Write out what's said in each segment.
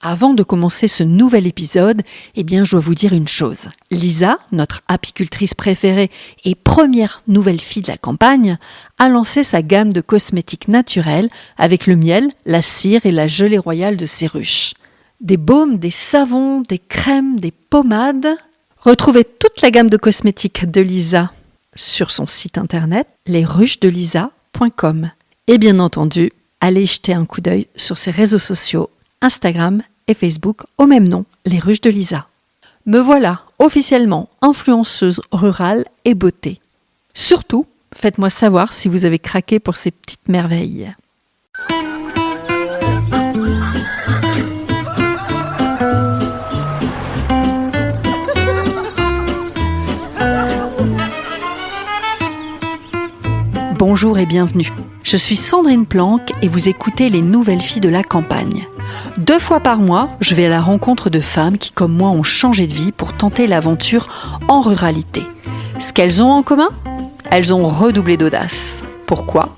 Avant de commencer ce nouvel épisode, je dois vous dire une chose. Lisa, notre apicultrice préférée et première nouvelle fille de la campagne, a lancé sa gamme de cosmétiques naturels avec le miel, la cire et la gelée royale de ses ruches. Des baumes, des savons, des crèmes, des pommades. Retrouvez toute la gamme de cosmétiques de Lisa sur son site internet lesruchesdelisa.com. Et bien entendu, allez jeter un coup d'œil sur ses réseaux sociaux, Instagram et Facebook au même nom, Les Ruches de Lisa. Me voilà officiellement influenceuse rurale et beauté. Surtout, faites-moi savoir si vous avez craqué pour ces petites merveilles. Bonjour et bienvenue. Je suis Sandrine Planck et vous écoutez Les Nouvelles Filles de la Campagne. 2 fois par mois, je vais à la rencontre de femmes qui, comme moi, ont changé de vie pour tenter l'aventure en ruralité. Ce qu'elles ont en commun ? Elles ont redoublé d'audace. Pourquoi ?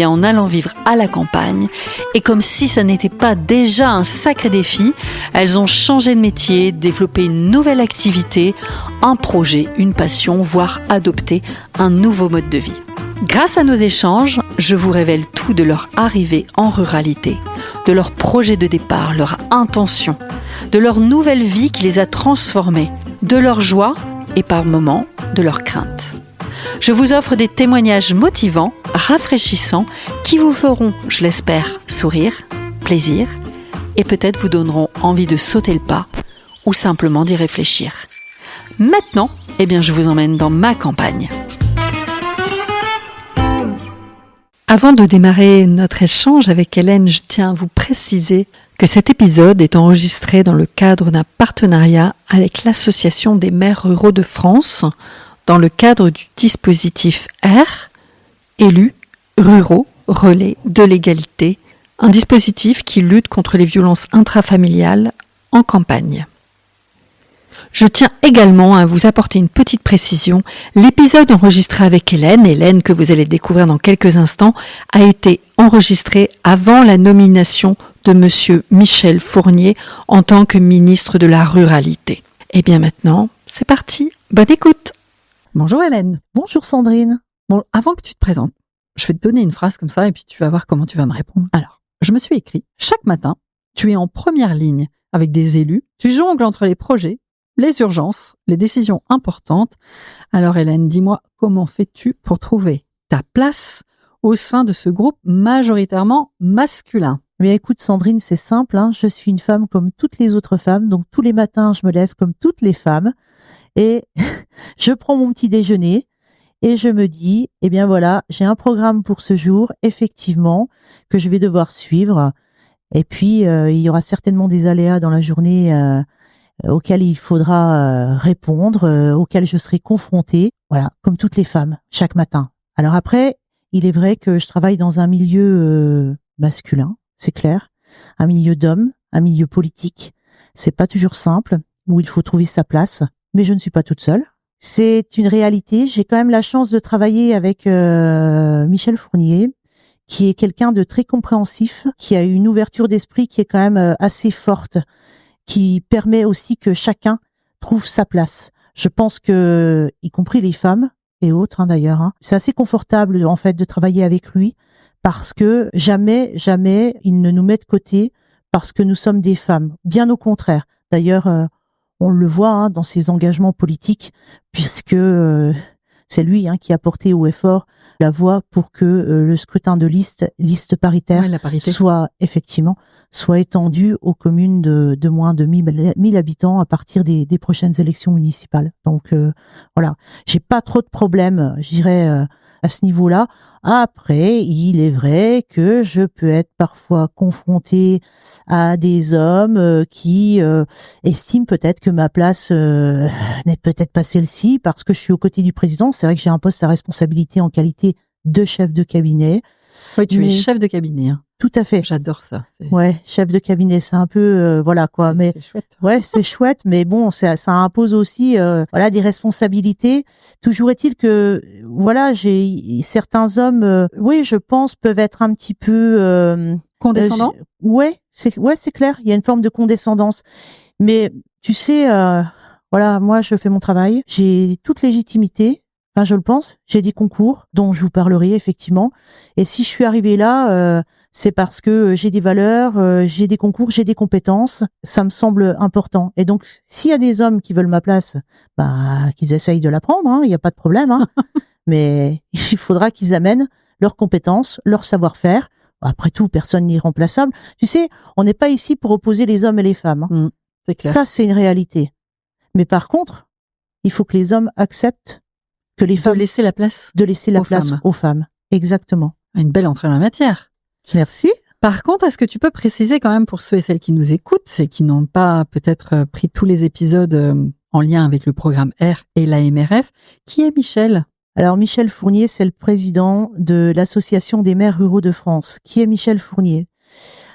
En allant vivre à la campagne, et comme si ça n'était pas déjà un sacré défi, elles ont changé de métier, développé une nouvelle activité, un projet, une passion, voire adopté un nouveau mode de vie. Grâce à nos échanges, je vous révèle tout de leur arrivée en ruralité, de leur projet de départ, leur intention, de leur nouvelle vie qui les a transformées, de leur joie et par moments de leurs craintes. Je vous offre des témoignages motivants, rafraîchissants, qui vous feront, je l'espère, sourire, plaisir et peut-être vous donneront envie de sauter le pas ou simplement d'y réfléchir. Maintenant, je vous emmène dans ma campagne. Avant de démarrer notre échange avec Hélène, je tiens à vous préciser que cet épisode est enregistré dans le cadre d'un partenariat avec l'Association des maires ruraux de France, dans le cadre du dispositif R, élus, ruraux, relais de l'égalité, un dispositif qui lutte contre les violences intrafamiliales en campagne. Je tiens également à vous apporter une petite précision. L'épisode enregistré avec Hélène que vous allez découvrir dans quelques instants, a été enregistré avant la nomination de Monsieur Michel Fournier en tant que ministre de la Ruralité. Maintenant, c'est parti. Bonne écoute. Bonjour Hélène. Bonjour Sandrine. Bon, avant que tu te présentes, je vais te donner une phrase comme ça et puis tu vas voir comment tu vas me répondre. Alors, je me suis écrit, chaque matin, tu es en première ligne avec des élus, tu jongles entre les projets, les urgences, les décisions importantes. Alors Hélène, dis-moi, comment fais-tu pour trouver ta place au sein de ce groupe majoritairement masculin ? Mais écoute Sandrine, c'est simple, je suis une femme comme toutes les autres femmes, donc tous les matins je me lève comme toutes les femmes et je prends mon petit déjeuner et je me dis, j'ai un programme pour ce jour, effectivement, que je vais devoir suivre et puis il y aura certainement des aléas dans la journée auxquels il faudra répondre, auxquels je serai confrontée, voilà, comme toutes les femmes, chaque matin. Alors après, il est vrai que je travaille dans un milieu masculin, c'est clair, un milieu d'hommes, un milieu politique. C'est pas toujours simple, où il faut trouver sa place, mais je ne suis pas toute seule. C'est une réalité. J'ai quand même la chance de travailler avec Michel Fournier, qui est quelqu'un de très compréhensif, qui a une ouverture d'esprit qui est quand même assez forte, qui permet aussi que chacun trouve sa place. Je pense que, y compris les femmes et autres d'ailleurs, c'est assez confortable en fait de travailler avec lui parce que jamais il ne nous met de côté parce que nous sommes des femmes. Bien au contraire. D'ailleurs, on le voit dans ses engagements politiques puisque c'est lui qui a porté haut et fort la voix pour que le scrutin de liste paritaire, soit étendu aux communes de moins de 1000 habitants à partir des prochaines élections municipales. Donc voilà, j'ai pas trop de problèmes, je dirais, à ce niveau-là. Après, il est vrai que je peux être parfois confrontée à des hommes qui estiment peut-être que ma place n'est peut-être pas celle-ci parce que je suis aux côtés du président. C'est vrai que j'ai un poste à responsabilité en qualité de chef de cabinet. Oui, tu es Mais- chef de cabinet. Hein. Tout à fait. J'adore ça. Ouais, chef de cabinet, c'est un peu voilà quoi. Mais c'est chouette. ouais, c'est chouette, mais bon, ça impose aussi voilà des responsabilités. Toujours est-il que voilà, j'ai certains hommes, oui, je pense, peuvent être un petit peu Condescendant. ouais, c'est clair. Il y a une forme de condescendance, mais tu sais, voilà, moi, je fais mon travail, j'ai toute légitimité. Enfin, je le pense. J'ai des concours dont je vous parlerai effectivement. Et si je suis arrivée là, c'est parce que j'ai des valeurs, j'ai des concours, j'ai des compétences. Ça me semble important. Et donc, s'il y a des hommes qui veulent ma place, bah, qu'ils essayent de la prendre. Hein, il n'y a pas de problème. Hein. Mais il faudra qu'ils amènent leurs compétences, leur savoir-faire. Après tout, personne n'est irremplaçable. Tu sais, on n'est pas ici pour opposer les hommes et les femmes. Hein. C'est clair. Ça, c'est une réalité. Mais par contre, il faut que les hommes acceptent que les femmes de laisser la place aux femmes. Exactement. Une belle entrée dans la matière. Merci. Par contre, est-ce que tu peux préciser quand même pour ceux et celles qui nous écoutent et qui n'ont pas peut-être pris tous les épisodes en lien avec le programme R et la MRF, qui est Michel ? Alors Michel Fournier, c'est le président de l'Association des maires ruraux de France. Qui est Michel Fournier ?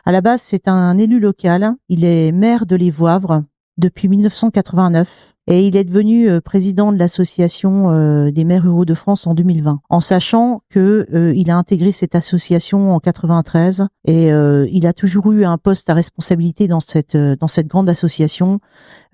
À la base, c'est un élu local. Il est maire de Les Voivres depuis 1989. Et il est devenu président de l'association des maires ruraux de France en 2020, en sachant que il a intégré cette association en 93 et il a toujours eu un poste à responsabilité dans cette grande association.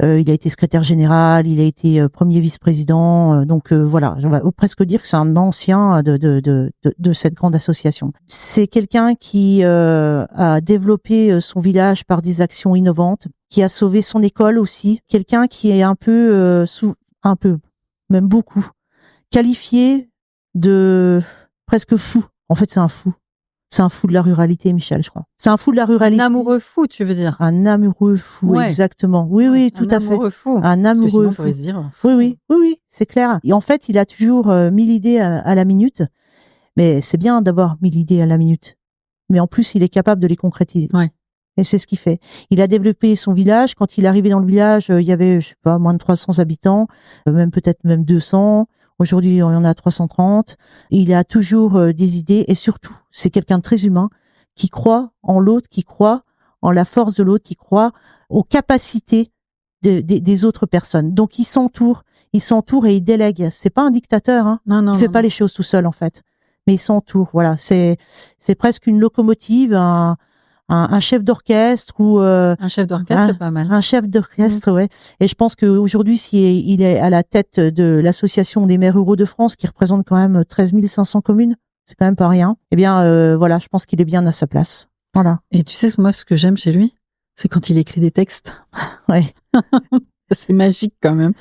Il a été secrétaire général, il a été premier vice-président, donc voilà, on va presque dire que c'est un ancien de cette grande association. C'est quelqu'un qui a développé son village par des actions innovantes, qui a sauvé son école aussi, quelqu'un qui est un peu, même beaucoup, qualifié de presque fou. En fait, c'est un fou. C'est un fou de la ruralité, Michel, je crois. C'est un fou de la ruralité. Un amoureux fou, tu veux dire ? Un amoureux fou, ouais. Exactement. Oui, oui, tout à fait. Un amoureux fou. Un amoureux fou. Se dire, oui, c'est clair. Et en fait, il a toujours 1000 idées à la minute. Mais c'est bien d'avoir 1000 idées à la minute. Mais en plus, il est capable de les concrétiser. Ouais. Et c'est ce qu'il fait. Il a développé son village. Quand il est arrivé dans le village, il y avait, je sais pas, moins de 300 habitants, peut-être même 200. Aujourd'hui, on en a 330. Il a toujours des idées et surtout, c'est quelqu'un de très humain qui croit en l'autre, qui croit en la force de l'autre, qui croit aux capacités des autres personnes. Donc, il s'entoure et il délègue. C'est pas un dictateur, hein. Non, il fait pas les choses tout seul, en fait. Mais il s'entoure. Voilà. C'est presque une locomotive, un chef d'orchestre ou un chef d'orchestre, c'est pas mal. Un chef d'orchestre, ouais. Et je pense qu'aujourd'hui, si il est à la tête de l'association des maires ruraux de France, qui représente quand même 13 500 communes, c'est quand même pas rien. Eh bien, voilà, je pense qu'il est bien à sa place. Voilà. Et tu sais, moi, ce que j'aime chez lui, c'est quand il écrit des textes. Ouais. C'est magique quand même.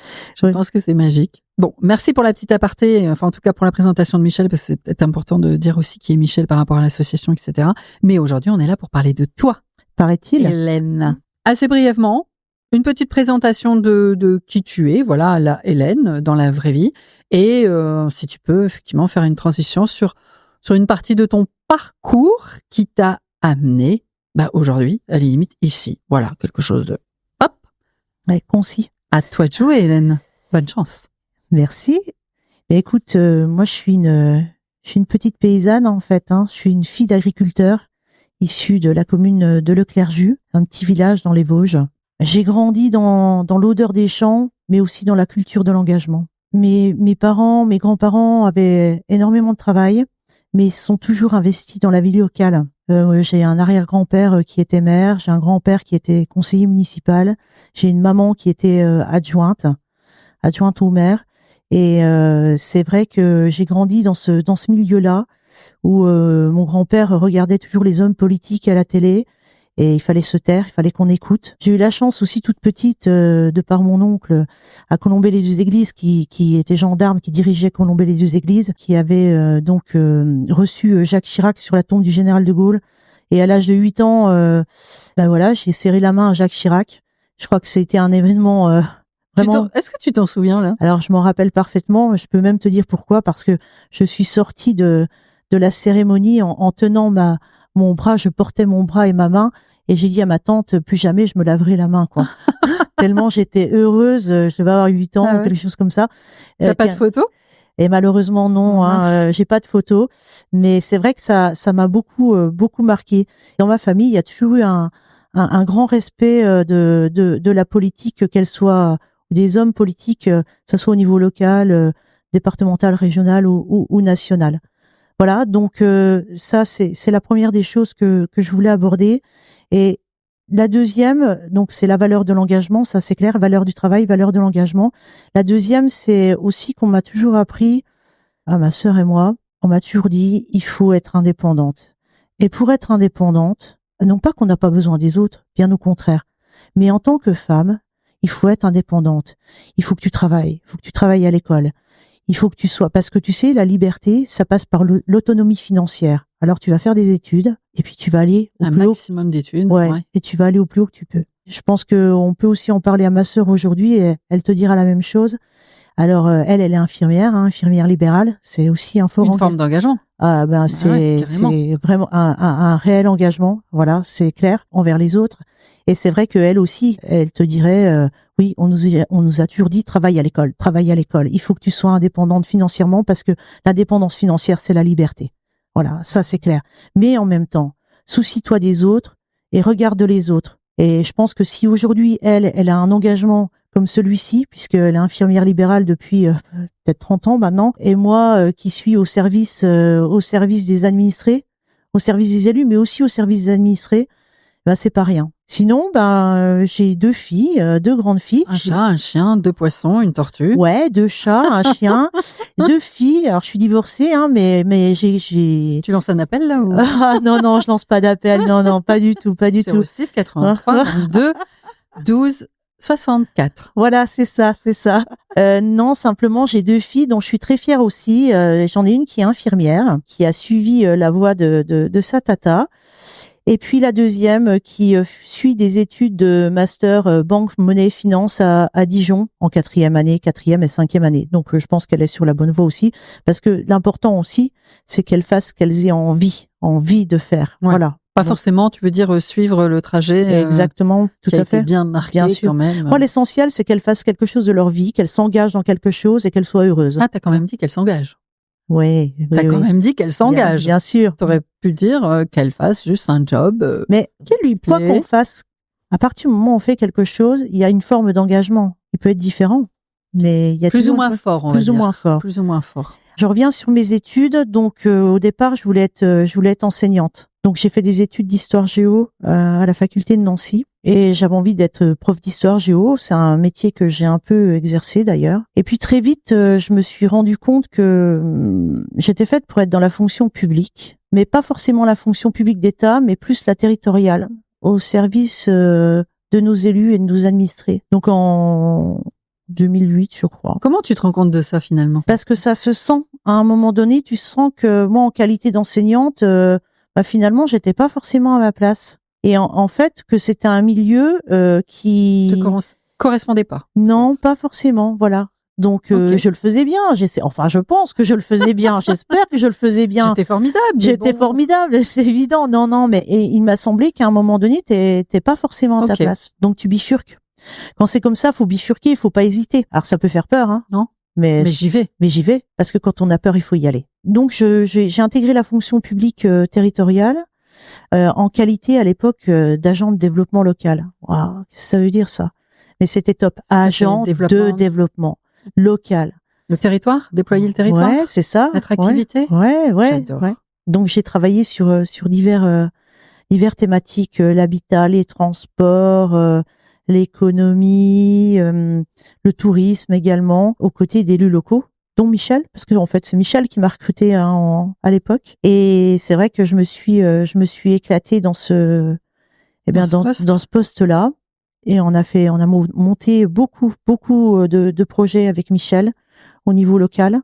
Je pense que c'est magique. Bon, merci pour la petite aparté, enfin en tout cas pour la présentation de Michel, parce que c'est peut-être important de dire aussi qui est Michel par rapport à l'association, etc. Mais aujourd'hui, on est là pour parler de toi, paraît-il. Hélène. Assez brièvement, une petite présentation de qui tu es, voilà, la Hélène, dans la vraie vie. Et si tu peux effectivement faire une transition sur une partie de ton parcours qui t'a amené aujourd'hui, à la limite, ici. Voilà, quelque chose de hop. Ouais, concis. À toi de jouer, Hélène. Bonne chance. Merci. Mais écoute, moi je suis une petite paysanne en fait. Hein. Je suis une fille d'agriculteur issue de la commune de Leclerjus, un petit village dans les Vosges. J'ai grandi dans l'odeur des champs, mais aussi dans la culture de l'engagement. Mes parents, mes grands-parents avaient énormément de travail, mais ils sont toujours investis dans la vie locale. J'ai un arrière-grand-père qui était maire, j'ai un grand-père qui était conseiller municipal, j'ai une maman qui était adjointe au maire. Et c'est vrai que j'ai grandi dans ce milieu-là où mon grand-père regardait toujours les hommes politiques à la télé et il fallait se taire, il fallait qu'on écoute. J'ai eu la chance aussi toute petite de par mon oncle à Colombey-les-Deux-Églises qui était gendarme, qui dirigeait Colombey-les-Deux-Églises, qui avait reçu Jacques Chirac sur la tombe du général de Gaulle. Et à l'âge de 8 ans, voilà, j'ai serré la main à Jacques Chirac. Je crois que c'était un événement Est-ce que tu t'en souviens là ? Alors je m'en rappelle parfaitement. Je peux même te dire pourquoi, parce que je suis sortie de la cérémonie en tenant mon bras. Je portais mon bras et ma main, et j'ai dit à ma tante plus jamais je me laverai la main, quoi. Tellement j'étais heureuse. Je devais avoir 8 ans, quelque chose comme ça. T'as pas de photo ? Et malheureusement non, j'ai pas de photos, mais c'est vrai que ça m'a beaucoup marqué. Dans ma famille, il y a toujours eu un grand respect de la politique, qu'elle soit des hommes politiques, que ça soit au niveau local, départemental, régional ou national. Voilà, donc ça c'est la première des choses que je voulais aborder. Et la deuxième, donc c'est la valeur de l'engagement, ça c'est clair, valeur du travail, valeur de l'engagement. La deuxième, c'est aussi qu'on m'a toujours appris, à ma sœur et moi, on m'a toujours dit, il faut être indépendante. Et pour être indépendante, non pas qu'on n'a pas besoin des autres, bien au contraire, mais en tant que femme, il faut être indépendante. Il faut que tu travailles, il faut que tu travailles à l'école. Il faut que tu sois, parce que tu sais, la liberté, ça passe par l'autonomie financière. Alors tu vas faire des études, et puis tu vas aller au plus haut. Un maximum d'études. Ouais, et tu vas aller au plus haut que tu peux. Je pense que on peut aussi en parler à ma sœur aujourd'hui, et elle te dira la même chose. Alors elle est infirmière, infirmière libérale. C'est aussi un Une forme d'engagement. Ah ben c'est vraiment un réel engagement. Voilà, c'est clair envers les autres. Et c'est vrai que elle aussi, elle te dirait, oui, on nous a toujours dit travaille à l'école. Il faut que tu sois indépendante financièrement parce que l'indépendance financière c'est la liberté. Voilà, ça c'est clair. Mais en même temps, soucie-toi des autres et regarde les autres. Et je pense que si aujourd'hui elle a un engagement comme celui-ci, puisqu'elle est infirmière libérale depuis peut-être 30 ans maintenant, et moi qui suis au service des administrés, au service des élus, mais aussi au service des administrés, ben c'est pas rien. Sinon, j'ai 2 filles, 2 grandes filles. Un chat, un chien, 2 poissons, une tortue. Ouais, 2 chats, un chien, 2 filles. Alors je suis divorcée, mais j'ai. Tu lances un appel là ou... Ah non, je lance pas d'appel. Non, pas du tout. 06 83 22 12 64. Voilà, c'est ça. Non, simplement, j'ai 2 filles dont je suis très fière aussi. J'en ai une qui est infirmière, qui a suivi la voie de sa tata. Et puis la deuxième qui suit des études de master banque, monnaie, finance à Dijon en 4e et 5e année. Donc je pense qu'elle est sur la bonne voie aussi, parce que l'important aussi, c'est qu'elles fassent ce qu'elles aient envie de faire. Ouais. Voilà. Pas forcément, tu veux dire suivre le trajet. Exactement, tout qui a à fait. Été bien marqué bien sûr. Quand même. Moi, l'essentiel, c'est qu'elles fassent quelque chose de leur vie, qu'elles s'engagent dans quelque chose et qu'elles soient heureuses. Ah, t'as quand même dit qu'elles s'engagent. Oui. T'as quand même dit qu'elle s'engage. Bien sûr. T'aurais pu dire qu'elle fasse juste un job mais qui lui plaît. Quoi qu'on fasse, à partir du moment où on fait quelque chose, il y a une forme d'engagement. Il peut être différent, mais il y a plus ou moins fort, plus ou moins fort. Plus ou moins fort. Je reviens sur mes études. Donc au départ, je voulais être enseignante. Donc j'ai fait des études d'histoire géo à la faculté de Nancy. Et j'avais envie d'être prof d'histoire géo. C'est un métier que j'ai un peu exercé d'ailleurs. Et puis très vite, je me suis rendu compte que j'étais faite pour être dans la fonction publique, mais pas forcément la fonction publique d'État, mais plus la territoriale, au service de nos élus et de nos administrés. Donc en 2008, je crois. Comment tu te rends compte de ça finalement? Parce que ça se sent. À un moment donné, tu sens que moi, en qualité d'enseignante, finalement, j'étais pas forcément à ma place. Et en fait, que c'était un milieu qui te correspondait pas. Non, pas forcément, voilà. Donc okay. Je le faisais bien. Je pense que je le faisais bien. J'espère que je le faisais bien. J'étais formidable, c'est évident. Non, mais il m'a semblé qu'à un moment donné, t'es pas forcément à ta place. Donc tu bifurques. Quand c'est comme ça, faut bifurquer, il faut pas hésiter. Alors ça peut faire peur, hein. Non. Mais j'y vais. Mais j'y vais parce que quand on a peur, il faut y aller. Donc j'ai intégré la fonction publique territoriale. En qualité à l'époque d'agent de développement local. Wow, qu'est-ce que ça veut dire ça? Mais c'était top. Agent de développement local. Le territoire, déployer le territoire. Ouais, c'est ça. L'attractivité. Ouais. J'adore. Ouais. Donc j'ai travaillé sur divers thématiques, l'habitat, les transports, l'économie, le tourisme également, aux côtés d'élus locaux, dont Michel, parce que en fait c'est Michel qui m'a recruté à l'époque. Et c'est vrai que je me suis éclatée dans ce poste-là. Et on a monté beaucoup de projets avec Michel au niveau local.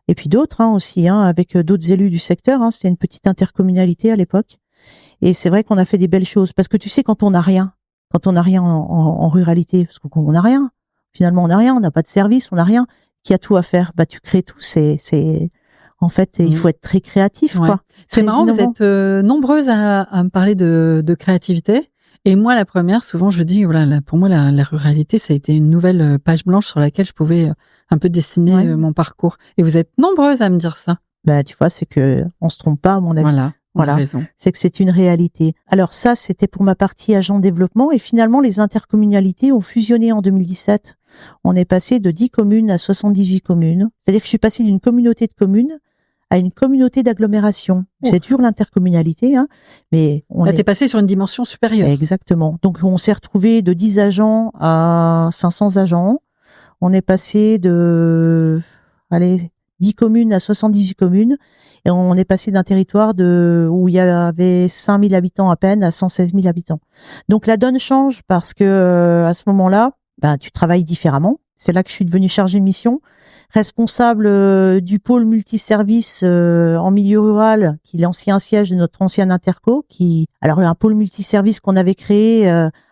Et puis d'autres aussi, avec d'autres élus du secteur. C'était une petite intercommunalité à l'époque. Et c'est vrai qu'on a fait des belles choses. Parce que tu sais, quand on n'a rien en ruralité, parce qu'on n'a rien, finalement on n'a rien, on n'a pas de service, on n'a rien, qui a tout à faire, tu crées tout, en fait, il faut être très créatif, quoi. C'est marrant, innovant. Vous êtes nombreuses à me parler de créativité. Et moi, la première, souvent, je dis, voilà, pour moi, la ruralité, ça a été une nouvelle page blanche sur laquelle je pouvais un peu dessiner mon parcours. Et vous êtes nombreuses à me dire ça. Ben, tu vois, c'est que on se trompe pas, à mon avis. Voilà. On a raison. C'est que c'est une réalité. Alors ça, c'était pour ma partie agent développement. Et finalement, les intercommunalités ont fusionné en 2017. On est passé de 10 communes à 78 communes. C'est-à-dire que je suis passée d'une communauté de communes à une communauté d'agglomération. C'est toujours l'intercommunalité, hein, mais t'es passé sur une dimension supérieure. Exactement. Donc on s'est retrouvé de 10 agents à 500 agents. On est passé de 10 communes à 78 communes. Et on est passé d'un territoire où il y avait 5000 habitants à peine à 116 000 habitants. Donc la donne change parce que à ce moment-là, tu travailles différemment. C'est là que je suis devenue chargée de mission, responsable du pôle multiservice en milieu rural, qui est l'ancien siège de notre ancienne interco. Alors un pôle multiservice qu'on avait créé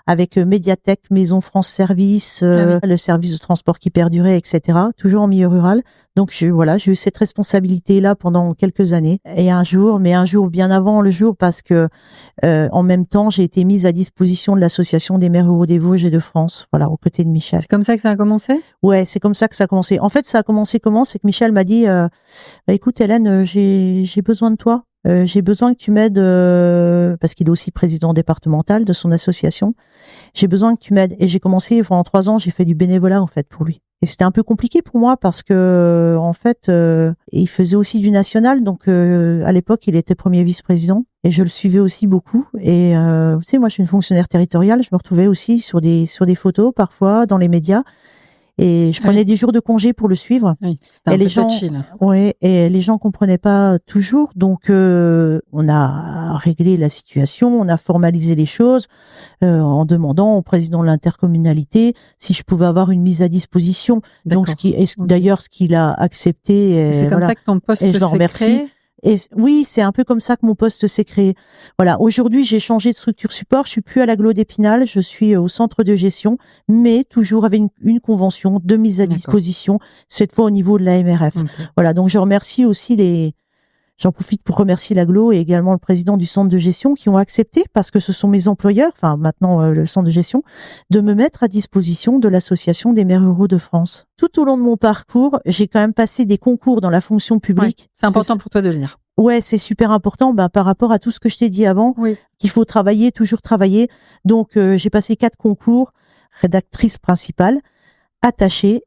avec médiathèque, maison France Service, le service de transport qui perdurait, etc. Toujours en milieu rural. Donc j'ai eu cette responsabilité-là pendant quelques années. Et un jour bien avant le jour, parce que en même temps, j'ai été mise à disposition de l'association des maires ruraux des Vosges et de France, voilà, aux côtés de Michel. C'est comme ça que ça a commencé ? Ouais, c'est comme ça que ça a commencé. En fait, ça a commencé comment ? C'est que Michel m'a dit écoute Hélène, j'ai besoin de toi. J'ai besoin que tu m'aides parce qu'il est aussi président départemental de son association. J'ai besoin que tu m'aides. Et j'ai commencé pendant 3 ans, j'ai fait du bénévolat en fait pour lui. Et c'était un peu compliqué pour moi parce que en fait, il faisait aussi du national. Donc à l'époque, il était premier vice-président et je le suivais aussi beaucoup. Et vous savez, moi, je suis une fonctionnaire territoriale. Je me retrouvais aussi sur des photos parfois dans les médias. Et je prenais des jours de congé pour le suivre. Oui, c'était un peu touchy, là. Ouais, et les gens comprenaient pas toujours. Donc, on a réglé la situation, on a formalisé les choses en demandant au président de l'intercommunalité si je pouvais avoir une mise à disposition. D'accord. Donc, d'ailleurs, ce qu'il a accepté. Et c'est comme ça que ton poste s'est créé. Et oui, c'est un peu comme ça que mon poste s'est créé. Voilà. Aujourd'hui, j'ai changé de structure support. Je suis plus à l'agglo d'Épinal. Je suis au centre de gestion, mais toujours avec une convention de mise à disposition, cette fois au niveau de la MRF. Okay. Voilà. Donc, je remercie aussi j'en profite pour remercier l'agglo et également le président du centre de gestion qui ont accepté, parce que ce sont mes employeurs, enfin maintenant le centre de gestion, de me mettre à disposition de l'association des maires ruraux de France. Tout au long de mon parcours, j'ai quand même passé des concours dans la fonction publique. Ouais, c'est important pour toi de le dire. Ouais, c'est super important par rapport à tout ce que je t'ai dit avant, qu'il faut travailler, toujours travailler. Donc j'ai passé 4 concours, rédactrice principale, attachée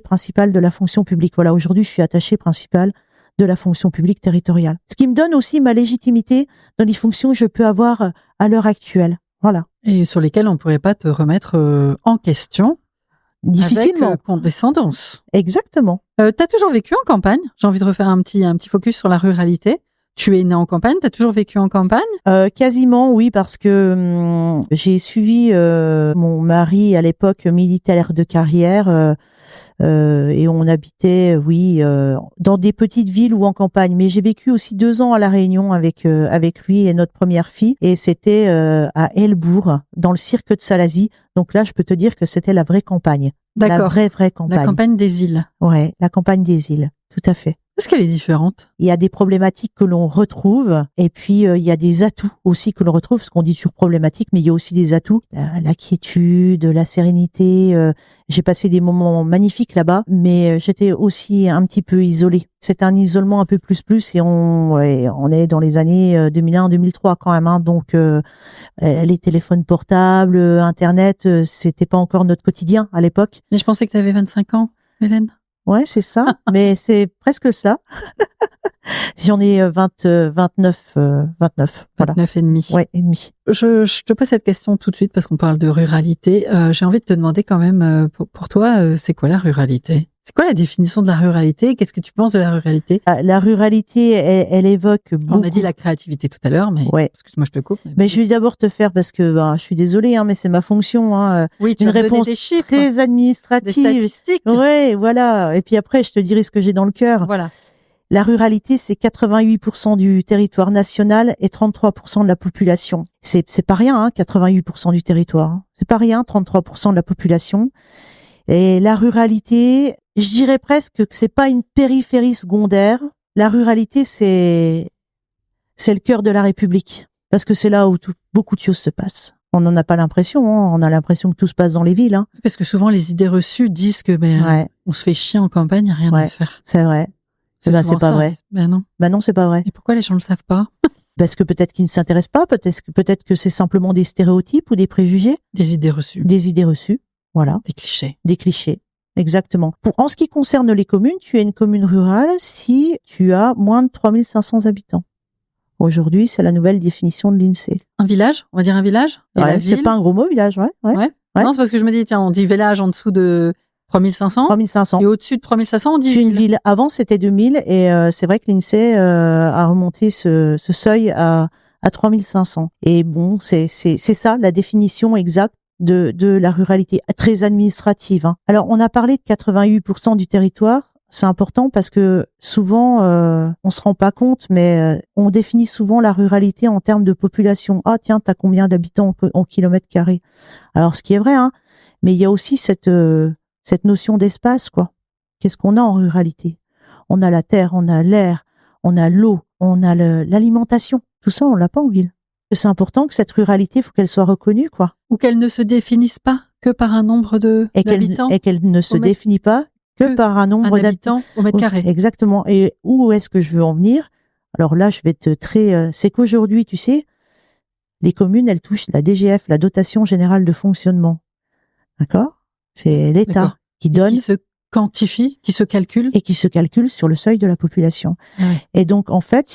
principale de la fonction publique. Voilà, aujourd'hui je suis attachée principale de la fonction publique territoriale. Ce qui me donne aussi ma légitimité dans les fonctions que je peux avoir à l'heure actuelle. Voilà. Et sur lesquelles on ne pourrait pas te remettre en question. Difficilement. Avec condescendance. Exactement. T'as toujours vécu en campagne ? J'ai envie de refaire un petit focus sur la ruralité. Tu es né en campagne, t'as toujours vécu en campagne ? Quasiment, oui, parce que j'ai suivi mon mari à l'époque militaire de carrière et on habitait, dans des petites villes ou en campagne. Mais j'ai vécu aussi 2 ans à La Réunion avec lui et notre première fille, et c'était à Helbourg, dans le cirque de Salazie. Donc là, je peux te dire que c'était la vraie campagne. D'accord. La vraie campagne. La campagne des îles. Ouais, la campagne des îles, tout à fait. Est-ce qu'elle est différente ? Il y a des problématiques que l'on retrouve, et puis il y a des atouts aussi que l'on retrouve, parce qu'on dit toujours problématique, mais il y a aussi des atouts. La quiétude, la sérénité. J'ai passé des moments magnifiques là-bas, mais j'étais aussi un petit peu isolée. C'est un isolement un peu plus, et on est dans les années 2001-2003 quand même, hein, donc les téléphones portables, Internet, c'était pas encore notre quotidien à l'époque. Mais je pensais que tu avais 25 ans, Hélène. Ouais, c'est ça, mais c'est presque ça. J'en ai 29. Voilà. 29 et demi. Ouais, et demi. Je te pose cette question tout de suite parce qu'on parle de ruralité. J'ai envie de te demander quand même, pour toi, c'est quoi la ruralité ? C'est quoi la définition de la ruralité ? Qu'est-ce que tu penses de la ruralité ? La ruralité, elle évoque beaucoup. On a dit la créativité tout à l'heure, mais excuse-moi, je te coupe. Mais je vais d'abord te faire, parce que je suis désolée, hein, mais c'est ma fonction. Hein, oui, tu une vas réponse des chiffres, très administrative, des statistiques. Ouais, voilà. Et puis après, je te dirai ce que j'ai dans le cœur. Voilà. La ruralité, c'est 88% du territoire national et 33% de la population. C'est pas rien, hein, 88% du territoire. Hein. C'est pas rien, 33% de la population. Et la ruralité, je dirais presque que c'est pas une périphérie secondaire. La ruralité, c'est le cœur de la République, parce que c'est là où beaucoup de choses se passent. On n'en a pas l'impression, hein. On a l'impression que tout se passe dans les villes, hein. Parce que souvent, les idées reçues disent que on se fait chier en campagne, il n'y a rien à faire. C'est vrai. C'est souvent pas ça. vrai. Non, c'est pas vrai. Et pourquoi les gens ne le savent pas? Parce que peut-être qu'ils ne s'intéressent pas, peut-être que c'est simplement des stéréotypes ou des préjugés. Des idées reçues. Des idées reçues, voilà. Des clichés. Des clichés, exactement. En ce qui concerne les communes, tu es une commune rurale si tu as moins de 3500 habitants. Aujourd'hui, c'est la nouvelle définition de l'INSEE. Un village? On va dire un village? C'est pas un gros mot, village, ouais. Non, c'est parce que je me dis, tiens, on dit village en dessous de 3500. 3500. Et au-dessus de 3500, on dit une ville. Avant, c'était 2000 et c'est vrai que l'INSEE a remonté ce seuil à 3500. Et bon, c'est ça la définition exacte de la ruralité, très administrative, hein. Alors, on a parlé de 88% du territoire. C'est important parce que souvent, on se rend pas compte, mais on définit souvent la ruralité en termes de population. Ah tiens, t'as combien d'habitants en kilomètres carrés? Alors, ce qui est vrai, hein, mais il y a aussi cette notion d'espace, quoi. Qu'est-ce qu'on a en ruralité? On a la terre, on a l'air, on a l'eau, on a l'alimentation. Tout ça, on l'a pas en ville. C'est important que cette ruralité, faut qu'elle soit reconnue, quoi. Ou qu'elle ne se définisse pas que par un nombre d'habitants. Et qu'elle ne se définit pas que par un nombre d'habitants au mètre carré. Exactement. Et où est-ce que je veux en venir? Alors là, je vais être c'est qu'aujourd'hui, tu sais, les communes, elles touchent la DGF, la dotation générale de fonctionnement. D'accord? C'est l'État qui donne. Qui se quantifie, qui se calcule. Et qui se calcule sur le seuil de la population. Ouais. Et donc, en fait,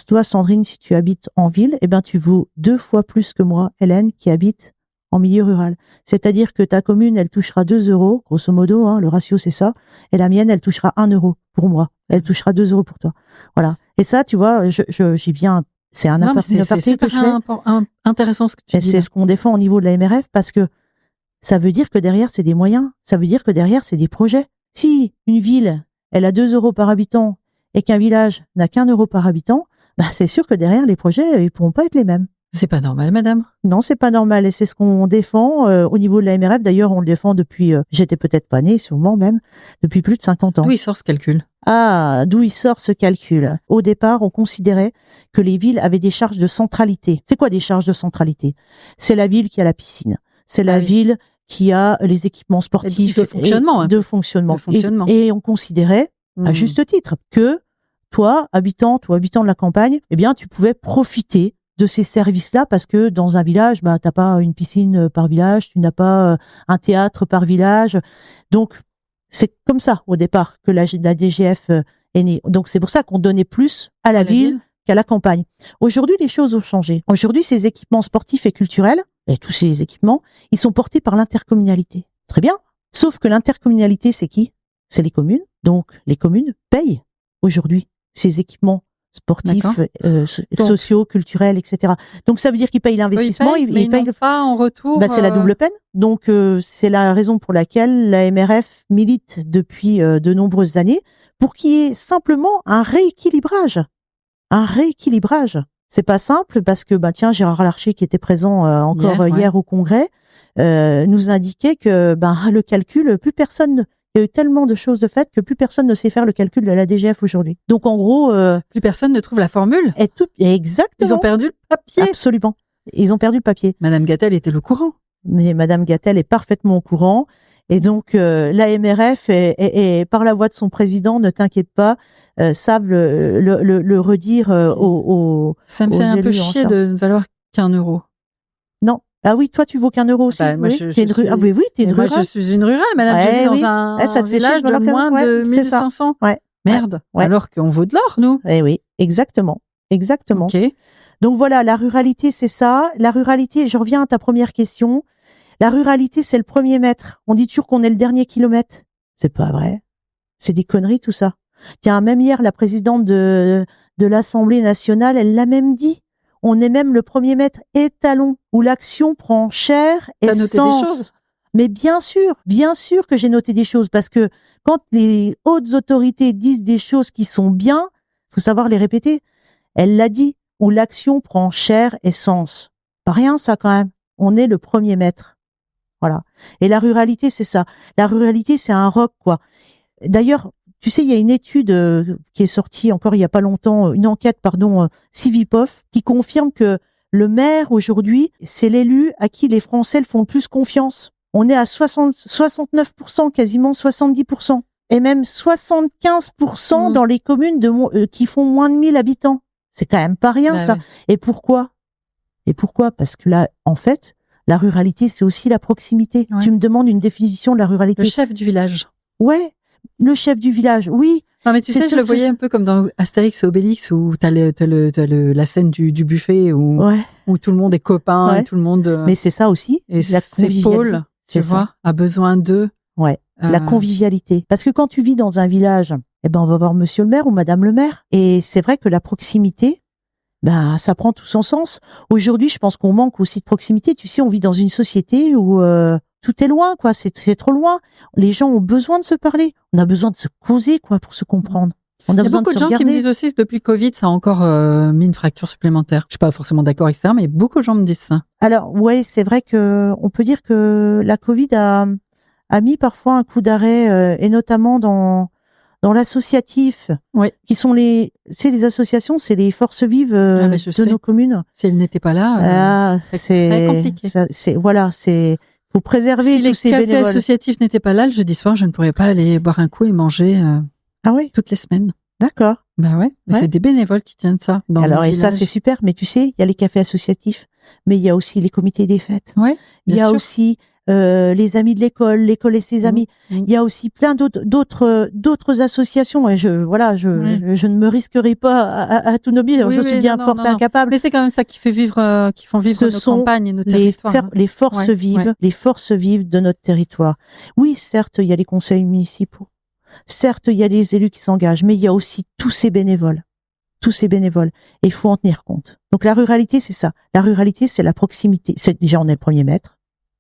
toi, Sandrine, si tu habites en ville, eh ben, tu vaux 2 fois plus que moi, Hélène, qui habite en milieu rural. C'est-à-dire que ta commune, elle touchera 2 euros, grosso modo, hein, le ratio c'est ça, et la mienne, elle touchera 1 euro pour moi. Elle touchera 2 euros pour toi. Voilà. Et ça, tu vois, j'y viens, c'est un aparté que je fais. Intéressant ce que tu dis. Et c'est ce qu'on défend au niveau de la MRF parce que ça veut dire que derrière, c'est des moyens. Ça veut dire que derrière, c'est des projets. Si une ville, elle a 2 euros par habitant et qu'un village n'a qu'1 euro par habitant, bah, c'est sûr que derrière, les projets, ils pourront pas être les mêmes. C'est pas normal, madame. Non, c'est pas normal et c'est ce qu'on défend au niveau de la MRF. D'ailleurs, on le défend depuis, j'étais peut-être pas née, sûrement même, depuis plus de 50 ans. D'où il sort ce calcul? Ah, d'où il sort ce calcul? Au départ, on considérait que les villes avaient des charges de centralité. C'est quoi des charges de centralité? C'est la ville qui a la piscine. C'est la ville qui a les équipements sportifs. De fonctionnement. De fonctionnement. Et on considérait, à juste titre, que toi, habitant de la campagne, eh bien, tu pouvais profiter de ces services-là parce que dans un village, bah, t'as pas une piscine par village, tu n'as pas un théâtre par village. Donc, c'est comme ça, au départ, que la DGF est née. Donc, c'est pour ça qu'on donnait plus à la ville qu'à la campagne. Aujourd'hui, les choses ont changé. Aujourd'hui, ces équipements sportifs et culturels, et tous ces équipements, ils sont portés par l'intercommunalité. Très bien. Sauf que l'intercommunalité, c'est qui? C'est les communes. Donc, les communes payent aujourd'hui ces équipements sportifs, sociaux, culturels, etc. Donc ça veut dire qu'ils payent l'investissement, ils payent pas en retour. Bah, c'est la double peine. Donc c'est la raison pour laquelle la MRF milite depuis de nombreuses années pour qu'il y ait simplement un rééquilibrage. Un rééquilibrage. C'est pas simple parce que tiens, Gérard Larcher qui était présent hier au congrès nous indiquait que le calcul, plus personne. Il y a eu tellement de choses de fait que plus personne ne sait faire le calcul de la DGF aujourd'hui. Donc en gros, plus personne ne trouve la formule. Exactement. Ils ont perdu le papier. Absolument. Ils ont perdu le papier. Madame Gattel était au courant. Mais Madame Gattel est parfaitement au courant. Et donc la MRF et par la voix de son président, ne t'inquiète pas, savent le redire aux Ça me fait un peu chier de ne valoir qu'1 euro. Non. Ah oui, toi tu vaux qu'1 euro aussi. Moi, oui. T'es une rurale. Moi, je suis une rurale, madame. Je vis dans un village de moins de 1500. Ouais. Merde. Ouais. Alors qu'on vaut de l'or, nous. Eh oui, exactement. Ok. Donc voilà, la ruralité, c'est ça. La ruralité, je reviens à ta première question. La ruralité, c'est le premier mètre. On dit toujours qu'on est le dernier kilomètre. C'est pas vrai. C'est des conneries, tout ça. Tiens, même hier, la présidente de l'Assemblée nationale, elle l'a même dit. On est même le premier mètre étalon où l'action prend chair et sens. T'as noté des choses? Mais bien sûr que j'ai noté des choses parce que quand les hautes autorités disent des choses qui sont bien, faut savoir les répéter. Elle l'a dit, où l'action prend chair et sens. Pas rien, ça, quand même. On est le premier mètre. Voilà. Et la ruralité, c'est ça. La ruralité, c'est un roc, quoi. D'ailleurs, tu sais, il y a une étude qui est sortie encore il y a pas longtemps, une enquête, Civipof, qui confirme que Le maire, aujourd'hui, c'est l'élu à qui les Français le font le plus confiance. On est à 69%, quasiment 70%. Et même 75% dans les communes qui font moins de 1000 habitants. C'est quand même pas rien, ça. Ouais. Et pourquoi? Parce que là, en fait, la ruralité, c'est aussi la proximité. Ouais. Tu me demandes une définition de la ruralité. Le chef du village. Ouais. Le chef du village, oui. Non, mais tu sais, je le voyais un peu comme dans Astérix et Obélix, où t'as la scène du buffet, où tout le monde est copain, et tout le monde... Mais c'est ça aussi. Et c'est Paul, tu vois, a besoin d'eux. Ouais. La convivialité. Parce que quand tu vis dans un village, on va voir monsieur le maire ou madame le maire. Et c'est vrai que la proximité, ça prend tout son sens. Aujourd'hui, je pense qu'on manque aussi de proximité. Tu sais, on vit dans une société où tout est loin, quoi. C'est trop loin. Les gens ont besoin de se parler. On a besoin de se causer, quoi, pour se comprendre. Il y a beaucoup de gens qui me disent aussi que depuis le Covid, ça a encore mis une fracture supplémentaire. Je suis pas forcément d'accord, etc., mais beaucoup de gens me disent ça. Alors, ouais, c'est vrai que on peut dire que la Covid a mis parfois un coup d'arrêt, et notamment dans l'associatif, qui sont les associations, c'est les forces vives de nos communes. Si elles n'étaient pas là, c'est très compliqué. Faut préserver tous ces bénévoles. Si les cafés associatifs n'étaient pas là, le jeudi soir, je ne pourrais pas aller boire un coup et manger toutes les semaines. D'accord. Bah ouais, mais c'est des bénévoles qui tiennent ça. Alors, et ça, c'est super, mais tu sais, il y a les cafés associatifs, mais il y a aussi les comités des fêtes. Ouais, il y a aussi les amis de l'école et ses amis. Il y a aussi plein d'autres associations. Et je ne me risquerai pas à tout nommer. Je suis bien forte et incapable. Mais c'est quand même ça qui fait vivre, qui font vivre nos campagnes et nos territoires. Les forces vives, les forces vives de notre territoire. Oui, certes, il y a les conseils municipaux. Certes, il y a les élus qui s'engagent, mais il y a aussi tous ces bénévoles. Et il faut en tenir compte. Donc la ruralité, c'est ça. La ruralité, c'est la proximité. Déjà, on est le premier maître.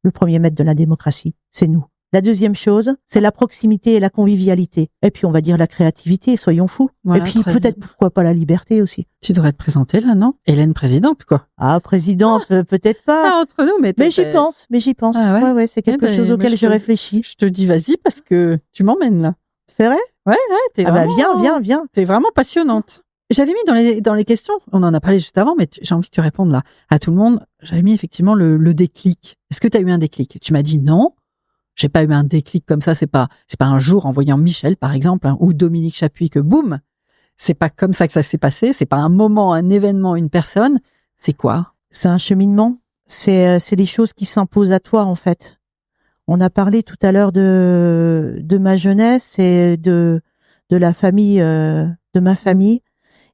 Le premier maître de la démocratie, c'est nous. La deuxième chose, c'est la proximité et la convivialité. Et puis, on va dire la créativité, soyons fous. Voilà, et puis, peut-être, pourquoi pas la liberté aussi. Tu devrais te présenter là, non? Hélène présidente, quoi. Ah, présidente, peut-être pas. Entre nous, mais j'y pense. Ah ouais, c'est quelque chose auquel je réfléchis. Je te dis, vas-y, parce que tu m'emmènes là. C'est vrai? Ouais, t'es vraiment... viens. T'es vraiment passionnante. J'avais mis dans les questions, on en a parlé juste avant, mais j'ai envie que tu répondes là à tout le monde. J'avais mis effectivement le déclic. Est-ce que tu as eu un déclic? Tu m'as dit non, j'ai pas eu un déclic comme ça. C'est pas un jour en voyant Michel par exemple ou Dominique Chapuis que boum. C'est pas comme ça que ça s'est passé. C'est pas un moment, un événement, une personne. C'est quoi? C'est un cheminement. C'est les choses qui s'imposent à toi en fait. On a parlé tout à l'heure de ma jeunesse et de la famille, de ma famille.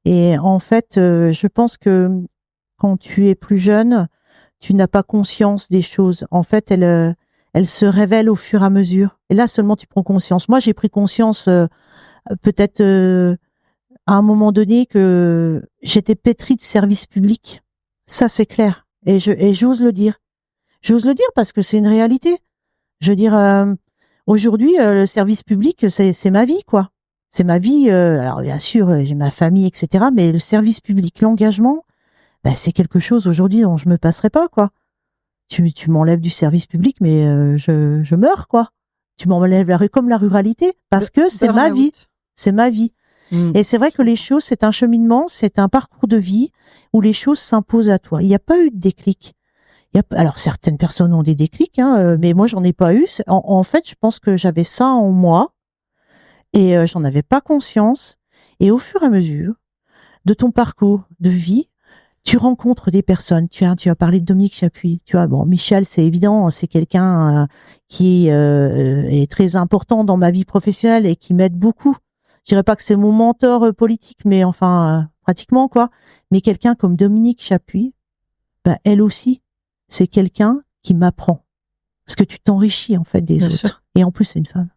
Et en fait, je pense que quand tu es plus jeune, tu n'as pas conscience des choses. En fait, elles se révèlent au fur et à mesure. Et là seulement tu prends conscience. Moi, j'ai pris conscience peut-être à un moment donné que j'étais pétrie de service public. Ça, c'est clair. Et j'ose le dire. J'ose le dire parce que c'est une réalité. Je veux dire, aujourd'hui, le service public, c'est ma vie, quoi. C'est ma vie. Alors bien sûr, j'ai ma famille, etc. Mais le service public, l'engagement, c'est quelque chose aujourd'hui dont je me passerai pas, quoi. Tu m'enlèves du service public, mais je meurs, quoi. Tu m'enlèves comme la ruralité, parce que c'est ma vie. C'est ma vie. Et c'est vrai que les choses, c'est un cheminement, c'est un parcours de vie où les choses s'imposent à toi. Il n'y a pas eu de déclic. Alors certaines personnes ont des déclics, mais moi j'en ai pas eu. En fait, je pense que j'avais ça en moi. Et j'en avais pas conscience. Et au fur et à mesure de ton parcours de vie, tu rencontres des personnes. Tu as parlé de Dominique Chapuis. Tu vois, bon, Michel, c'est évident, c'est quelqu'un qui est très important dans ma vie professionnelle et qui m'aide beaucoup. Je dirais pas que c'est mon mentor politique, mais enfin pratiquement quoi. Mais quelqu'un comme Dominique Chapuis, elle aussi, c'est quelqu'un qui m'apprend. Parce que tu t'enrichis en fait des Bien autres. Sûr. Et en plus, c'est une femme.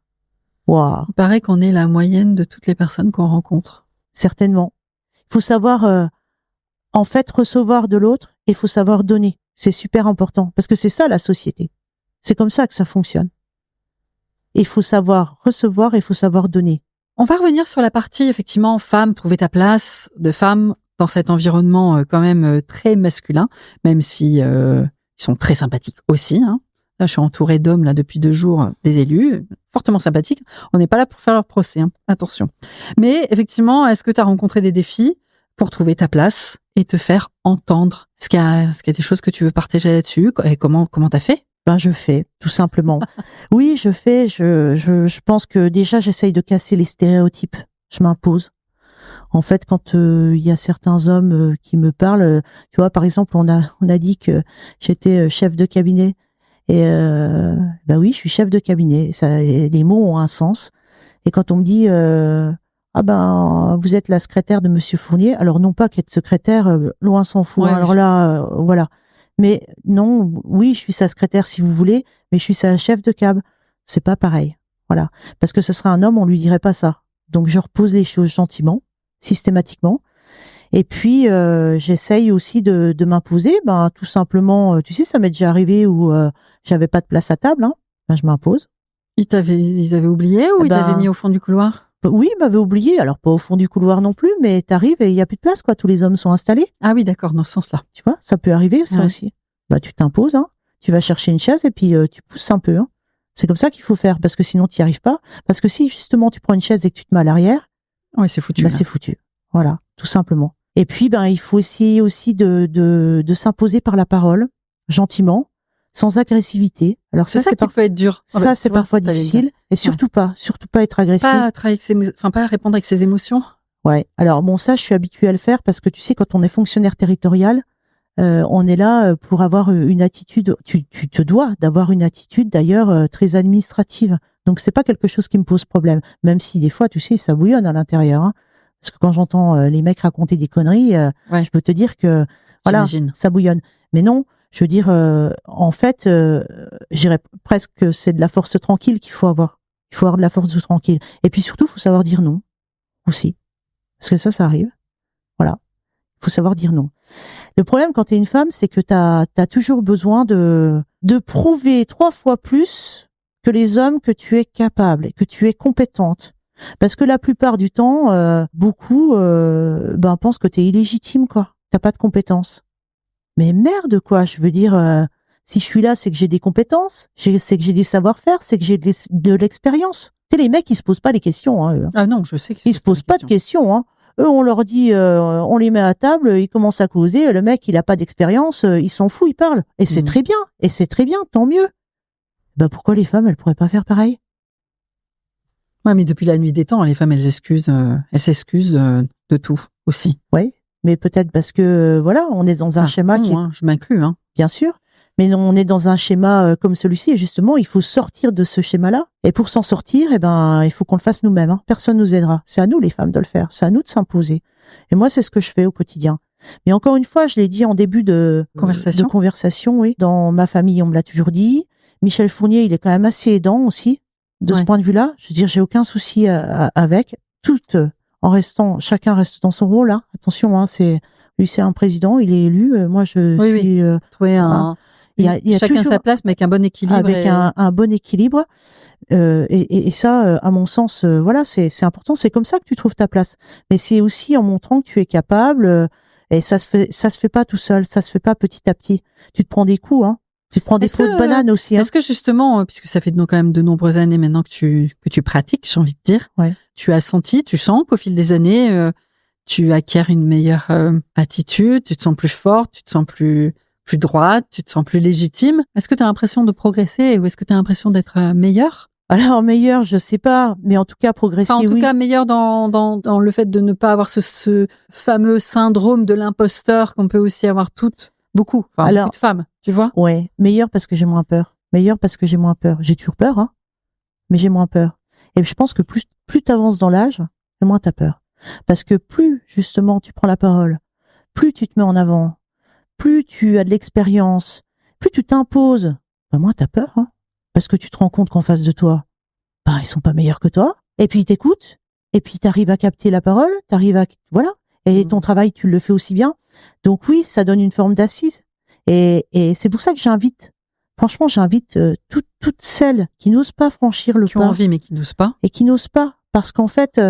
Waouh. Il paraît qu'on est la moyenne de toutes les personnes qu'on rencontre. Certainement. Il faut savoir, en fait, recevoir de l'autre et il faut savoir donner. C'est super important parce que c'est ça la société. C'est comme ça que ça fonctionne. Il faut savoir recevoir et il faut savoir donner. On va revenir sur la partie, effectivement, femme, trouver ta place de femme dans cet environnement quand même très masculin, même si ils sont très sympathiques aussi, hein. Là, je suis entourée d'hommes là depuis 2 jours, des élus, fortement sympathiques. On n'est pas là pour faire leur procès, hein. Attention. Mais effectivement, est-ce que tu as rencontré des défis? pour trouver ta place et te faire entendre. Est-ce qu'il y a des choses que tu veux partager là-dessus? Et comment t'as fait? Ben, je fais, tout simplement. Oui, je fais. Je pense que déjà, j'essaye de casser les stéréotypes. Je m'impose. En fait, quand il y a certains hommes qui me parlent, tu vois, par exemple, on a dit que j'étais chef de cabinet. Et ben oui, je suis chef de cabinet. Les mots ont un sens. Et quand on me dit ah ben vous êtes la secrétaire de Monsieur Fournier, alors non pas qu'être secrétaire, loin s'en faut. Ouais, alors là, voilà. Mais non, oui, je suis sa secrétaire si vous voulez, mais je suis sa chef de cab. C'est pas pareil. Voilà. Parce que ce serait un homme, on lui dirait pas ça. Donc je repose les choses gentiment, systématiquement. Et puis j'essaye aussi de m'imposer, ben tout simplement, tu sais, ça m'est déjà arrivé où j'avais pas de place à table, hein. Ben je m'impose. Ils avaient oublié ou ils t'avaient mis au fond du couloir? Oui, ils m'avaient oublié, alors pas au fond du couloir non plus, mais t'arrives et il y a plus de place, quoi. Tous les hommes sont installés. Ah oui, d'accord, dans ce sens-là. Tu vois, ça peut arriver, ça aussi. Bah tu t'imposes, hein. Tu vas chercher une chaise et puis tu pousses un peu, hein. C'est comme ça qu'il faut faire, parce que sinon t'y arrives pas. Parce que si justement tu prends une chaise et que tu te mets à l'arrière, ouais, c'est foutu. Bah, c'est foutu. Voilà, tout simplement. Et puis, ben, il faut essayer aussi de s'imposer par la parole, gentiment, sans agressivité. Alors ça, c'est peut être dur. Ça, c'est parfois difficile. Et surtout pas être agressif. Pas répondre avec ses émotions. Ouais. Alors bon, ça, je suis habituée à le faire parce que tu sais, quand on est fonctionnaire territorial, on est là pour avoir une attitude. Tu te dois d'avoir une attitude d'ailleurs très administrative. Donc c'est pas quelque chose qui me pose problème. Même si des fois, tu sais, ça bouillonne à l'intérieur, hein. Parce que quand j'entends les mecs raconter des conneries, je peux te dire que voilà, ça bouillonne. Mais non, je veux dire, en fait, j'irais presque que c'est de la force tranquille qu'il faut avoir. Il faut avoir de la force tranquille. Et puis surtout, il faut savoir dire non aussi. Parce que ça arrive. Voilà. Il faut savoir dire non. Le problème quand tu es une femme, c'est que tu as toujours besoin de prouver 3 fois plus que les hommes que tu es capable, que tu es compétente. Parce que la plupart du temps, beaucoup pensent que t'es illégitime, quoi. T'as pas de compétences. Mais merde, quoi. Je veux dire, si je suis là, c'est que j'ai des compétences, c'est que j'ai des savoir-faire, c'est que j'ai de l'expérience. Tu sais, les mecs, ils se posent pas les questions, hein, eux. Ah non, je sais qu'ils se posent pas de questions, hein. Eux, on leur dit, on les met à table, ils commencent à causer. Le mec, il a pas d'expérience, il s'en fout, il parle. Et c'est très bien. Et c'est très bien, tant mieux. Ben pourquoi les femmes, elles pourraient pas faire pareil? Ouais, mais depuis la nuit des temps, les femmes, elles s'excusent de tout aussi. Oui, mais peut-être parce que voilà, on est dans un schéma qui. Je m'inclus, hein. Bien sûr, mais on est dans un schéma comme celui-ci et justement, il faut sortir de ce schéma-là. Et pour s'en sortir, il faut qu'on le fasse nous-mêmes, hein. Personne nous aidera. C'est à nous les femmes de le faire. C'est à nous de s'imposer. Et moi, c'est ce que je fais au quotidien. Mais encore une fois, je l'ai dit en début de conversation, oui. Dans ma famille, on me l'a toujours dit. Michel Fournier, il est quand même assez aidant aussi. De ce point de vue-là, je veux dire, j'ai aucun souci avec en restant, chacun reste dans son rôle, hein. Attention, hein, lui, c'est un président, il est élu. Moi, je suis. Trouver il y a chacun sa place, mais avec un bon équilibre. Avec un bon équilibre. Et ça, à mon sens, voilà, c'est important. C'est comme ça que tu trouves ta place. Mais c'est aussi en montrant que tu es capable. Et ça se fait pas tout seul. Ça se fait pas petit à petit. Tu te prends des coups, hein. Tu te prends des coups de banane aussi. Hein. Est-ce que justement, puisque ça fait quand même de nombreuses années maintenant que tu pratiques, j'ai envie de dire, tu sens qu'au fil des années, tu acquiers une meilleure attitude, tu te sens plus forte, tu te sens plus droite, tu te sens plus légitime. Est-ce que tu as l'impression de progresser ou est-ce que tu as l'impression d'être meilleure? Alors meilleure, je sais pas, mais en tout cas progresser. En tout cas meilleure dans le fait de ne pas avoir ce fameux syndrome de l'imposteur qu'on peut aussi avoir beaucoup de femmes, tu vois. Ouais, meilleure parce que j'ai moins peur. J'ai toujours peur, hein, mais j'ai moins peur. Et je pense que plus t'avances dans l'âge, moins t'as peur. Parce que plus justement tu prends la parole, plus tu te mets en avant, plus tu as de l'expérience, plus tu t'imposes, moins t'as peur, hein. Parce que tu te rends compte qu'en face de toi, ils sont pas meilleurs que toi. Et puis ils t'écoutent. Et puis t'arrives à capter la parole. Voilà. Et ton travail, tu le fais aussi bien. Donc oui, ça donne une forme d'assise. Et c'est pour ça que j'invite toutes celles qui n'osent pas franchir le pas. Qui ont envie, mais qui n'osent pas. Et qui n'osent pas. Parce qu'en fait,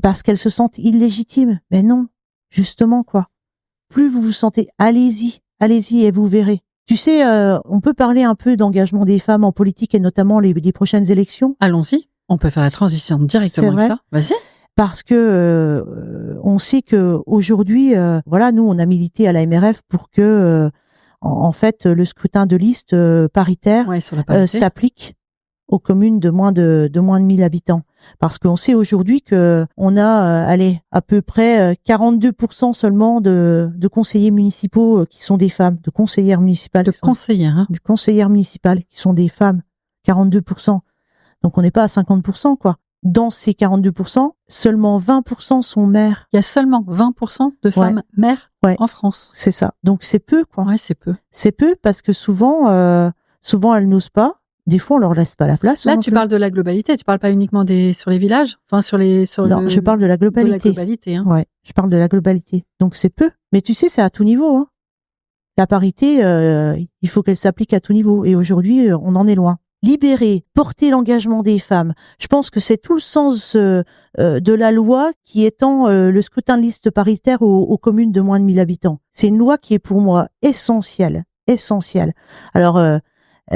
parce qu'elles se sentent illégitimes. Mais non. Justement, quoi. Plus vous vous sentez, allez-y et vous verrez. Tu sais, on peut parler un peu d'engagement des femmes en politique et notamment les prochaines élections. Allons-y. On peut faire la transition directement avec ça. Vas-y. parce que on sait que aujourd'hui, voilà, nous on a milité à la MRF pour que en fait le scrutin de liste paritaire sur la parité. s'applique aux communes de moins de 1000 habitants, parce qu'on sait aujourd'hui que on a à peu près 42% seulement de conseillers municipaux qui sont des femmes, de conseillères municipales, de conseillères municipales qui sont des femmes, 42%. Donc on n'est pas à 50%, quoi. Dans ces 42%, seulement 20% sont mères. Il y a seulement 20% de femmes mères en France. C'est ça. Donc c'est peu, quoi. Ouais, c'est peu. C'est peu parce que souvent elles n'osent pas. Des fois, on leur laisse pas la place. Là, tu parles de la globalité. Tu parles pas uniquement sur les villages, enfin non, je parle de la globalité. De la globalité, hein. Ouais, je parle de la globalité. Donc c'est peu. Mais tu sais, c'est à tout niveau, hein. La parité, il faut qu'elle s'applique à tout niveau. Et aujourd'hui, on en est loin. Libérer, porter l'engagement des femmes. Je pense que c'est tout le sens de la loi qui étend le scrutin de liste paritaire aux communes de moins de 1000 habitants. C'est une loi qui est pour moi essentielle. Alors,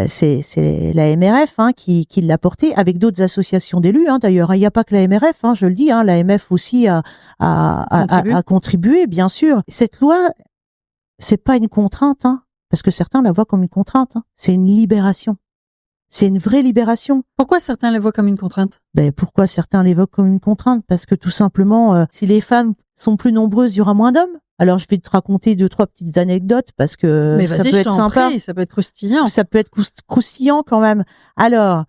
c'est la MRF qui l'a portée avec d'autres associations d'élus. Hein, d'ailleurs, il n'y a pas que la MRF, je le dis. L'AMF aussi a contribué, bien sûr. Cette loi, c'est pas une contrainte, parce que certains la voient comme une contrainte. C'est une libération. C'est une vraie libération. Pourquoi certains la voient comme une contrainte? Pourquoi certains l'évoquent comme une contrainte? Parce que tout simplement, si les femmes sont plus nombreuses, il y aura moins d'hommes. Alors, je vais te raconter 2-3 petites anecdotes parce que ça peut être sympa. Ça peut être croustillant. Ça peut être croustillant quand même. Alors,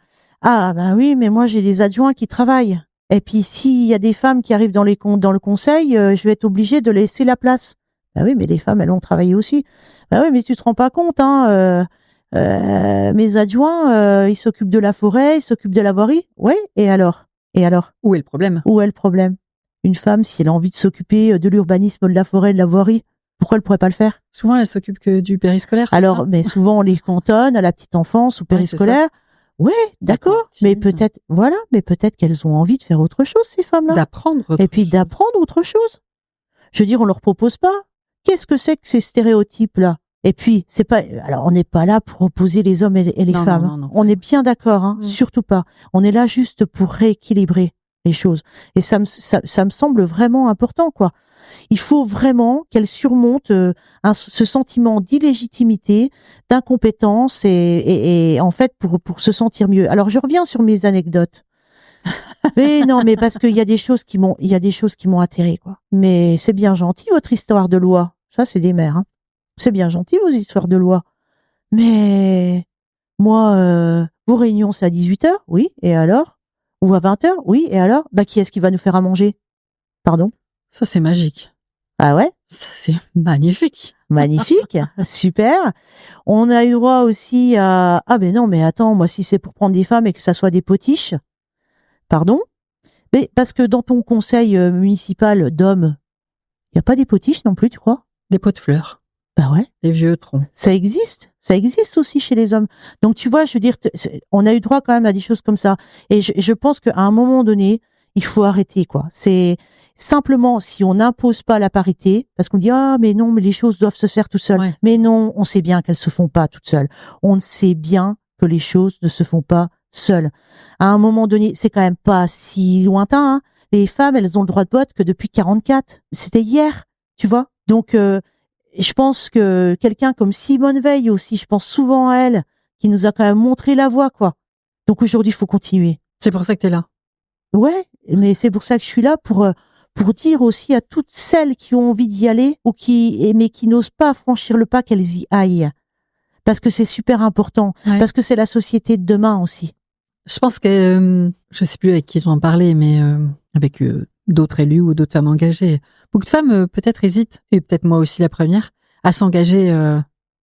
oui, mais moi, j'ai des adjoints qui travaillent. Et puis, s'il y a des femmes qui arrivent dans le conseil, je vais être obligée de laisser la place. Oui, mais les femmes, elles ont travaillé aussi. Oui, mais tu te rends pas compte, mes adjoints, ils s'occupent de la forêt, ils s'occupent de la voirie. Ouais, et alors? Où est le problème? Une femme, si elle a envie de s'occuper de l'urbanisme, de la forêt, de la voirie, pourquoi elle pourrait pas le faire? Souvent, elle s'occupe que du périscolaire. Alors, ça mais souvent on les cantonne à la petite enfance, au périscolaire. Ouais, d'accord. Mais peut-être qu'elles ont envie de faire autre chose, ces femmes-là. D'apprendre autre chose. Je veux dire, on leur propose pas. Qu'est-ce que c'est que ces stéréotypes-là? Et puis, alors on n'est pas là pour opposer les hommes et les femmes. Non. On est bien d'accord, surtout pas. On est là juste pour rééquilibrer les choses. Et ça me semble vraiment important, quoi. Il faut vraiment qu'elle surmonte ce sentiment d'illégitimité, d'incompétence et en fait pour se sentir mieux. Alors je reviens sur mes anecdotes. Mais non, mais parce qu'il y a des choses qui m'ont atterré, quoi. Mais c'est bien gentil votre histoire de loi. Ça, c'est des mères, C'est bien gentil vos histoires de loi. Mais moi, vos réunions c'est à 18h, oui, et alors? Ou à 20h, oui, et alors? Qui est-ce qui va nous faire à manger? Pardon? Ça, c'est magique. Ah ouais? Ça, c'est magnifique. Magnifique, super. On a eu droit aussi à... mais non, mais attends, moi, si c'est pour prendre des femmes et que ça soit des potiches, pardon? Mais parce que dans ton conseil municipal d'hommes, il n'y a pas des potiches non plus, tu crois? Des pots de fleurs. Ouais. Des vieux troncs. Ça existe aussi chez les hommes. Donc tu vois, je veux dire, on a eu droit quand même à des choses comme ça. Et je pense qu'à un moment donné, il faut arrêter, quoi. C'est simplement, si on n'impose pas la parité, parce qu'on dit, mais non, mais les choses doivent se faire tout seules. Ouais. Mais non, on sait bien qu'elles se font pas toutes seules. On sait bien que les choses ne se font pas seules. À un moment donné, c'est quand même pas si lointain, Les femmes, elles ont le droit de vote que depuis 44. C'était hier, tu vois. Donc, je pense que quelqu'un comme Simone Veil aussi, je pense souvent à elle, qui nous a quand même montré la voie, quoi. Donc aujourd'hui, il faut continuer. C'est pour ça que t'es là. Ouais, mais c'est pour ça que je suis là, pour dire aussi à toutes celles qui ont envie d'y aller mais qui n'osent pas franchir le pas, qu'elles y aillent. Parce que c'est super important. Ouais. Parce que c'est la société de demain aussi. Je pense que, je sais plus avec qui j'en parlais, mais avec d'autres élus ou d'autres femmes engagées. Beaucoup de femmes peut-être hésitent, et peut-être moi aussi la première, à s'engager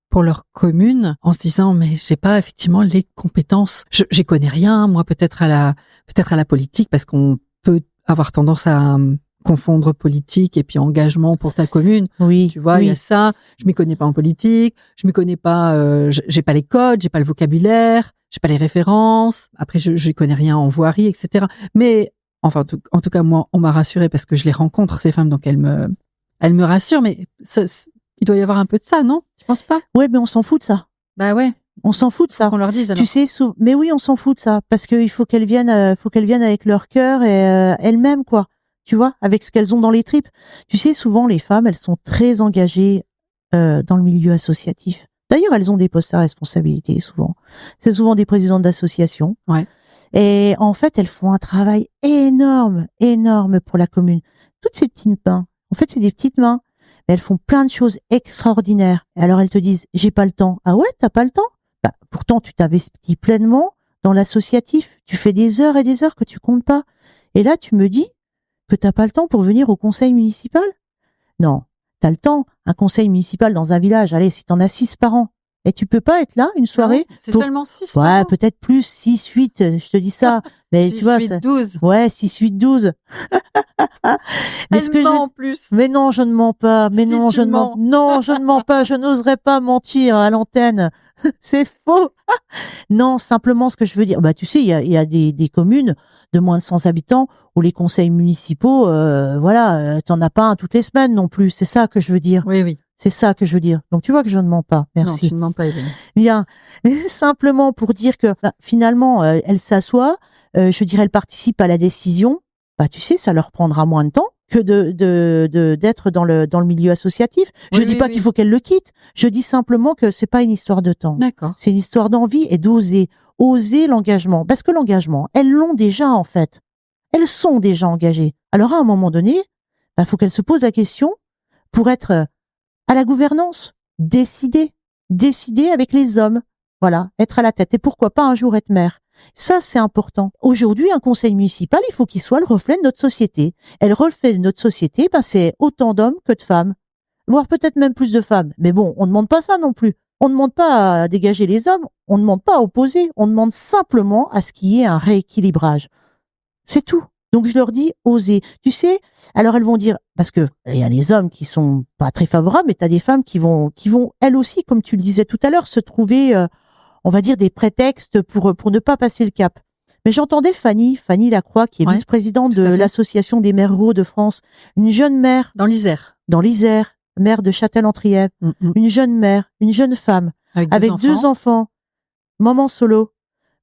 pour leur commune en se disant mais j'ai pas effectivement les compétences. J'y connais rien, moi peut-être à la politique, parce qu'on peut avoir tendance à confondre politique et puis engagement pour ta commune. Oui. Tu vois, il y a ça. Je m'y connais pas en politique. Je m'y connais pas. J'ai pas les codes, j'ai pas le vocabulaire, j'ai pas les références. Après, je connais rien en voirie, etc. Mais enfin, en tout cas, moi, on m'a rassurée parce que je les rencontre ces femmes, donc elles me rassurent. Mais il doit y avoir un peu de ça, non? Tu penses pas? Ouais, mais on s'en fout de ça. Bah ouais. On s'en fout de ça. Qu'on leur dise alors. Tu sais, mais oui, on s'en fout de ça parce qu'il faut qu'elles viennent avec leur cœur et elles-mêmes, quoi. tu vois, avec ce qu'elles ont dans les tripes. Tu sais, souvent, les femmes, elles sont très engagées dans le milieu associatif. D'ailleurs, elles ont des postes à responsabilité, souvent. C'est souvent des présidentes d'associations. Ouais. Et en fait, elles font un travail énorme, énorme pour la commune. Toutes ces petites mains, en fait, c'est des petites mains, mais elles font plein de choses extraordinaires. Et alors, elles te disent, j'ai pas le temps. Ah ouais, t'as pas le temps? Bah, pourtant, tu t'investis pleinement dans l'associatif. Tu fais des heures et des heures que tu comptes pas. Et là, tu me dis que t'as pas le temps pour venir au conseil municipal? Non, t'as le temps. Un conseil municipal dans un village, allez, si t'en as 6 par an, et tu peux pas être là une soirée? C'est pour... seulement 6 Ouais, par an. peut-être plus, 6, 8, je te dis ça. Mais 6, tu vois, 8, 12. ouais, 6, 8, 12. Mais Elle ment en plus. Mais non, je ne mens pas. Mais Si, non, tu je ne mens. mens. Non, je ne mens pas. Je n'oserais pas mentir à l'antenne. C'est faux. Non, simplement ce que je veux dire. Bah, tu sais, il y a des communes de moins de 100 habitants où les conseils municipaux, t'en as pas un toutes les semaines non plus. C'est ça que je veux dire. Oui, oui. C'est ça que je veux dire. Donc, tu vois que je ne mens pas. Merci. Non, tu ne mens pas, Hélène. Bien. Simplement pour dire que finalement, elle s'assoit, je dirais, elle participe à la décision. Bah, tu sais, ça leur prendra moins de temps que d'être dans le milieu associatif. Je dis pas qu'il faut qu'elle le quitte. Je dis simplement que c'est pas une histoire de temps. D'accord. C'est une histoire d'envie et oser l'engagement. Parce que l'engagement, elles l'ont déjà, en fait. Elles sont déjà engagées. Alors, à un moment donné, bah, faut qu'elles se posent la question pour être à la gouvernance, décider avec les hommes, voilà, être à la tête. Et pourquoi pas un jour être maire? Ça, c'est important. Aujourd'hui, un conseil municipal, il faut qu'il soit le reflet de notre société. Et le reflet de notre société, ben, c'est autant d'hommes que de femmes, voire peut-être même plus de femmes. Mais bon, on ne demande pas ça non plus. On ne demande pas à dégager les hommes, on ne demande pas à opposer, on demande simplement à ce qu'il y ait un rééquilibrage. C'est tout. Donc je leur dis oser. Tu sais, alors elles vont dire, parce que il y a les hommes qui sont pas très favorables, mais tu as des femmes qui vont elles aussi, comme tu le disais tout à l'heure, se trouver, on va dire, des prétextes pour ne pas passer le cap. Mais j'entendais Fanny Lacroix, qui est vice-présidente de l'association des maires ruraux de France, une jeune mère dans l'Isère, mère de Châtel-en-Trièves, une jeune mère, une jeune femme avec 2 enfants, maman solo.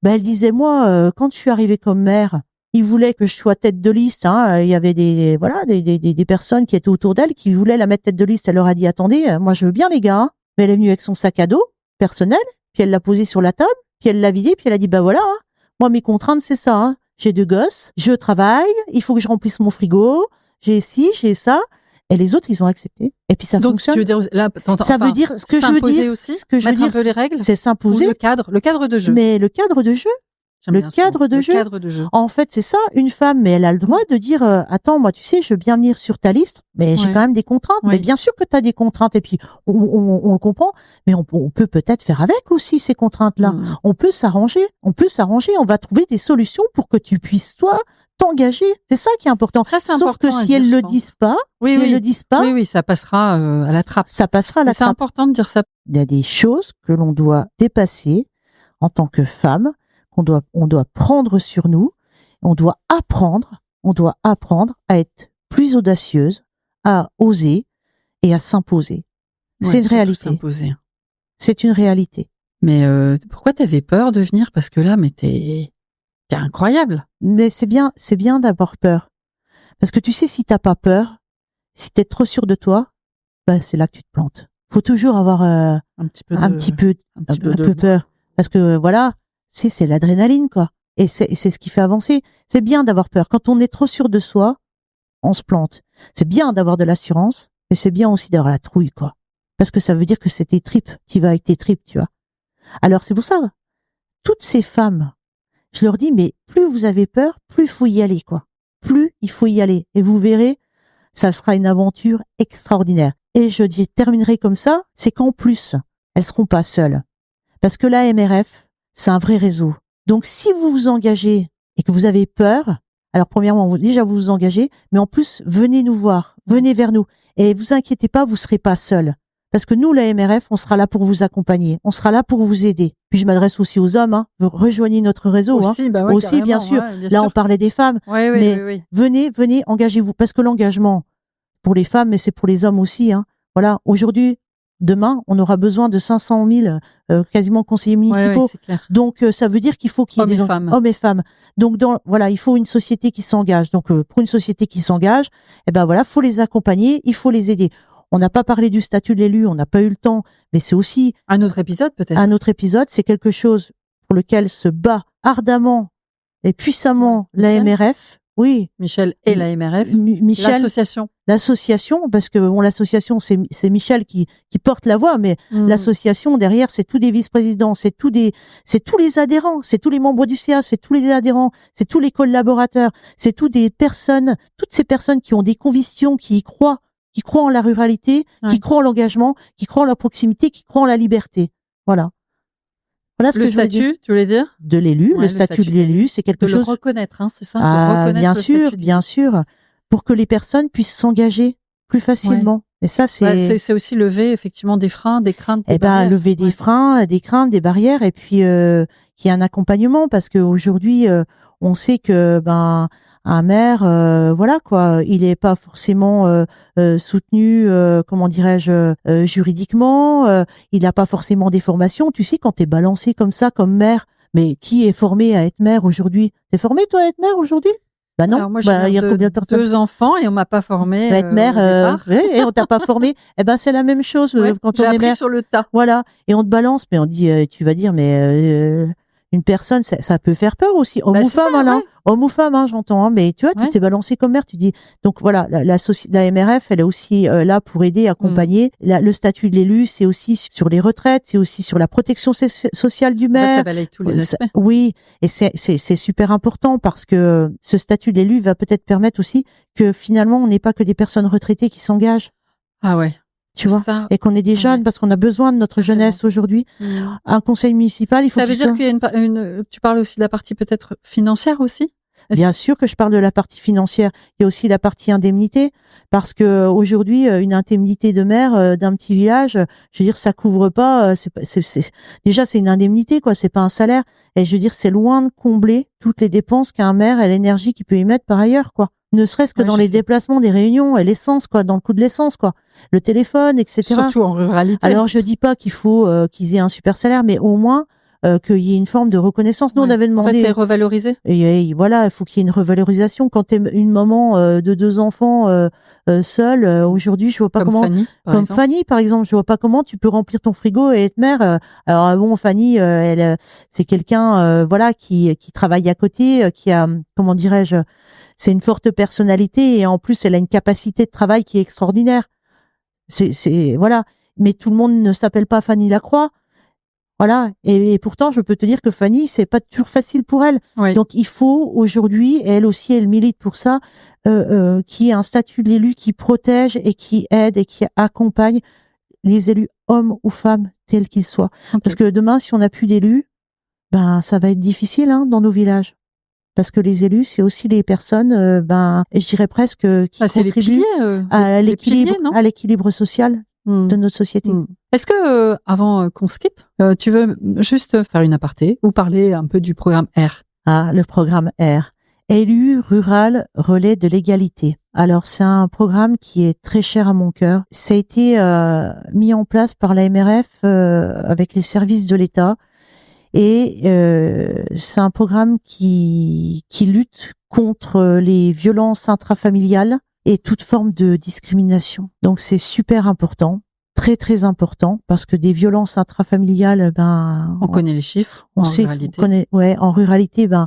Ben elle disait, moi, quand je suis arrivée comme mère, il voulait que je sois tête de liste. Hein. Il y avait des personnes qui étaient autour d'elle qui voulaient la mettre tête de liste. Elle leur a dit, attendez, moi je veux bien les gars. Hein. Mais elle est venue avec son sac à dos personnel, puis elle l'a posé sur la table, puis elle l'a vidé, puis elle a dit, bah voilà, hein. Moi mes contraintes c'est ça. Hein. J'ai 2 gosses, je travaille, il faut que je remplisse mon frigo, j'ai ci, j'ai ça. Et les autres, ils ont accepté. Et puis ça fonctionne. Donc, tu veux dire, là, ça veut dire, ce que je veux dire, aussi, ce que je veux dire, un peu les règles, c'est s'imposer. Ou le cadre de jeu. Mais le cadre de jeu. Le cadre de jeu. En fait, c'est ça, une femme, mais elle a le droit de dire, attends, moi, tu sais, je veux bien venir sur ta liste, mais j'ai quand même des contraintes. Mais bien sûr que tu as des contraintes, et puis on le comprend, mais on peut peut-être faire avec aussi ces contraintes-là. On peut s'arranger, on va trouver des solutions pour que tu puisses, toi, t'engager. C'est ça qui est important. Ça, c'est Sauf important que si elles le disent pas, oui, ça passera à la trappe. Ça passera à la trappe. C'est important de dire ça. Il y a des choses que l'on doit dépasser en tant que femme. On doit prendre sur nous, on doit apprendre à être plus audacieuse, à oser et à s'imposer. C'est une réalité. C'est une réalité. Mais pourquoi t'avais peur de venir? Parce que là, mais t'es incroyable. Mais c'est bien d'avoir peur. Parce que tu sais, si t'as pas peur, si t'es trop sûr de toi, bah, c'est là que tu te plantes. Faut toujours avoir un petit peu peur. Parce que voilà, c'est l'adrénaline, quoi. Et c'est ce qui fait avancer. C'est bien d'avoir peur. Quand on est trop sûr de soi, on se plante. C'est bien d'avoir de l'assurance, mais c'est bien aussi d'avoir la trouille, quoi. Parce que ça veut dire que c'est tes tripes. Tu vas avec tes tripes, tu vois. Alors, c'est pour ça. Toutes ces femmes, je leur dis, mais plus vous avez peur, plus il faut y aller, quoi. Plus il faut y aller. Et vous verrez, ça sera une aventure extraordinaire. Et je terminerai comme ça, c'est qu'en plus, elles seront pas seules. Parce que la MRF, c'est un vrai réseau. Donc, si vous vous engagez et que vous avez peur, alors premièrement, vous vous engagez, mais en plus, venez nous voir, venez vers nous. Et vous inquiétez pas, vous serez pas seuls. Parce que nous, la MRF, on sera là pour vous accompagner. On sera là pour vous aider. Puis je m'adresse aussi aux hommes, hein. Vous rejoignez notre réseau, aussi, hein. Bah ouais, aussi, bien sûr. Là, on parlait des femmes. Oui. Venez, engagez-vous. Parce que l'engagement, pour les femmes, mais c'est pour les hommes aussi, hein. Voilà. Aujourd'hui, Demain, on aura besoin de 500 000 quasiment conseillers municipaux. Ouais, c'est clair. Donc, ça veut dire qu'il faut qu'il y ait hommes et femmes. Donc, il faut une société qui s'engage. Donc, pour une société qui s'engage, faut les accompagner, il faut les aider. On n'a pas parlé du statut de l'élu, on n'a pas eu le temps, mais c'est aussi un autre épisode peut-être. Un autre épisode, c'est quelque chose pour lequel se bat ardemment et puissamment la MRF. Oui. Michel et la MRF. Michel, l'association, parce que l'association c'est Michel qui porte la voix, mais l'association derrière c'est tous des vice-présidents, c'est tous les adhérents, c'est tous les membres du CA, c'est tous les adhérents, c'est tous les collaborateurs, c'est toutes ces personnes qui ont des convictions, qui croient en la ruralité, qui croient en l'engagement, qui croient en la proximité, qui croient en la liberté. Voilà. Voilà ce le que statut, je veux dire. tu voulais dire? De l'élu, le statut de l'élu, c'est quelque chose. De le reconnaître, c'est ça. Bien sûr, pour que les personnes puissent s'engager plus facilement. Et ça, c'est aussi lever effectivement des freins, des craintes. Lever des freins, des craintes, des barrières, et puis qu'il y ait un accompagnement, parce qu'aujourd'hui, on sait que un maire, il est pas forcément soutenu, juridiquement. Il n'a pas forcément des formations. Tu sais, quand t'es balancé comme ça, comme maire, mais qui est formé à être maire aujourd'hui? T'es formé toi à être maire aujourd'hui? Bah non. Alors moi, il y a combien de personnes? 2 enfants et on m'a pas formé. Être maire, et on t'a pas formé. C'est la même chose quand on est maire. Sur le tas. Voilà, et on te balance, mais on dit, tu vas dire, mais une personne, ça peut faire peur aussi, homme ou femme, homme ou femme, j'entends, mais tu vois, tu t'es balancé comme maire, tu dis. Donc voilà, la MRF, elle est aussi là pour aider, accompagner. Le statut de l'élu, c'est aussi sur les retraites, c'est aussi sur la protection sociale du maire. Ça balaye tous les aspects. Oui, et c'est super important parce que ce statut de l'élu va peut-être permettre aussi que finalement, on n'ait pas que des personnes retraitées qui s'engagent. Ah ouais. Tu vois, et qu'on est des jeunes, parce qu'on a besoin de notre jeunesse aujourd'hui. Un conseil municipal, il faut. Ça veut dire qu'il y a tu parles aussi de la partie peut-être financière aussi? Bien sûr que je parle de la partie financière. Il y a aussi la partie indemnité, parce que aujourd'hui, une indemnité de maire d'un petit village, je veux dire, ça couvre pas. Déjà, c'est une indemnité, quoi. C'est pas un salaire. Et je veux dire, c'est loin de combler toutes les dépenses qu'un maire et l'énergie qu'il peut y mettre par ailleurs, quoi. Ne serait-ce que dans les déplacements des réunions et l'essence, quoi, dans le coût de l'essence, quoi. Le téléphone, etc. Surtout en ruralité. Alors, je dis pas qu'il faut qu'ils aient un super salaire, mais au moins qu'il y ait une forme de reconnaissance. Nous, on avait demandé. En fait, c'est revalorisé. Et voilà, il faut qu'il y ait une revalorisation. Quand t'es une maman de 2 enfants seule, aujourd'hui, je vois pas comment. Fanny, par exemple, je vois pas comment tu peux remplir ton frigo et être mère. Alors bon, Fanny, elle, c'est quelqu'un, qui travaille à côté, qui a, comment dirais-je, c'est une forte personnalité et en plus, elle a une capacité de travail qui est extraordinaire. Voilà. Mais tout le monde ne s'appelle pas Fanny Lacroix. Voilà. Et pourtant, je peux te dire que Fanny, c'est pas toujours facile pour elle. Oui. Donc, il faut aujourd'hui, et elle aussi, elle milite pour ça, qu'il y ait un statut de l'élu qui protège et qui aide et qui accompagne les élus, hommes ou femmes, tels qu'ils soient. Okay. Parce que demain, si on n'a plus d'élus, ça va être difficile, dans nos villages. Parce que les élus, c'est aussi les personnes, je dirais presque, qui contribuent à l'équilibre social de notre société. Est-ce que, avant qu'on se quitte, tu veux juste faire une aparté ou parler un peu du programme R? Ah, le programme R. Élu rural relais de l'égalité. Alors, c'est un programme qui est très cher à mon cœur. Ça a été mis en place par la MRF avec les services de l'État. Et c'est un programme qui lutte contre les violences intrafamiliales et toute forme de discrimination. Donc c'est super important, très très important, parce que des violences intrafamiliales, on connaît les chiffres. On sait, en ruralité, là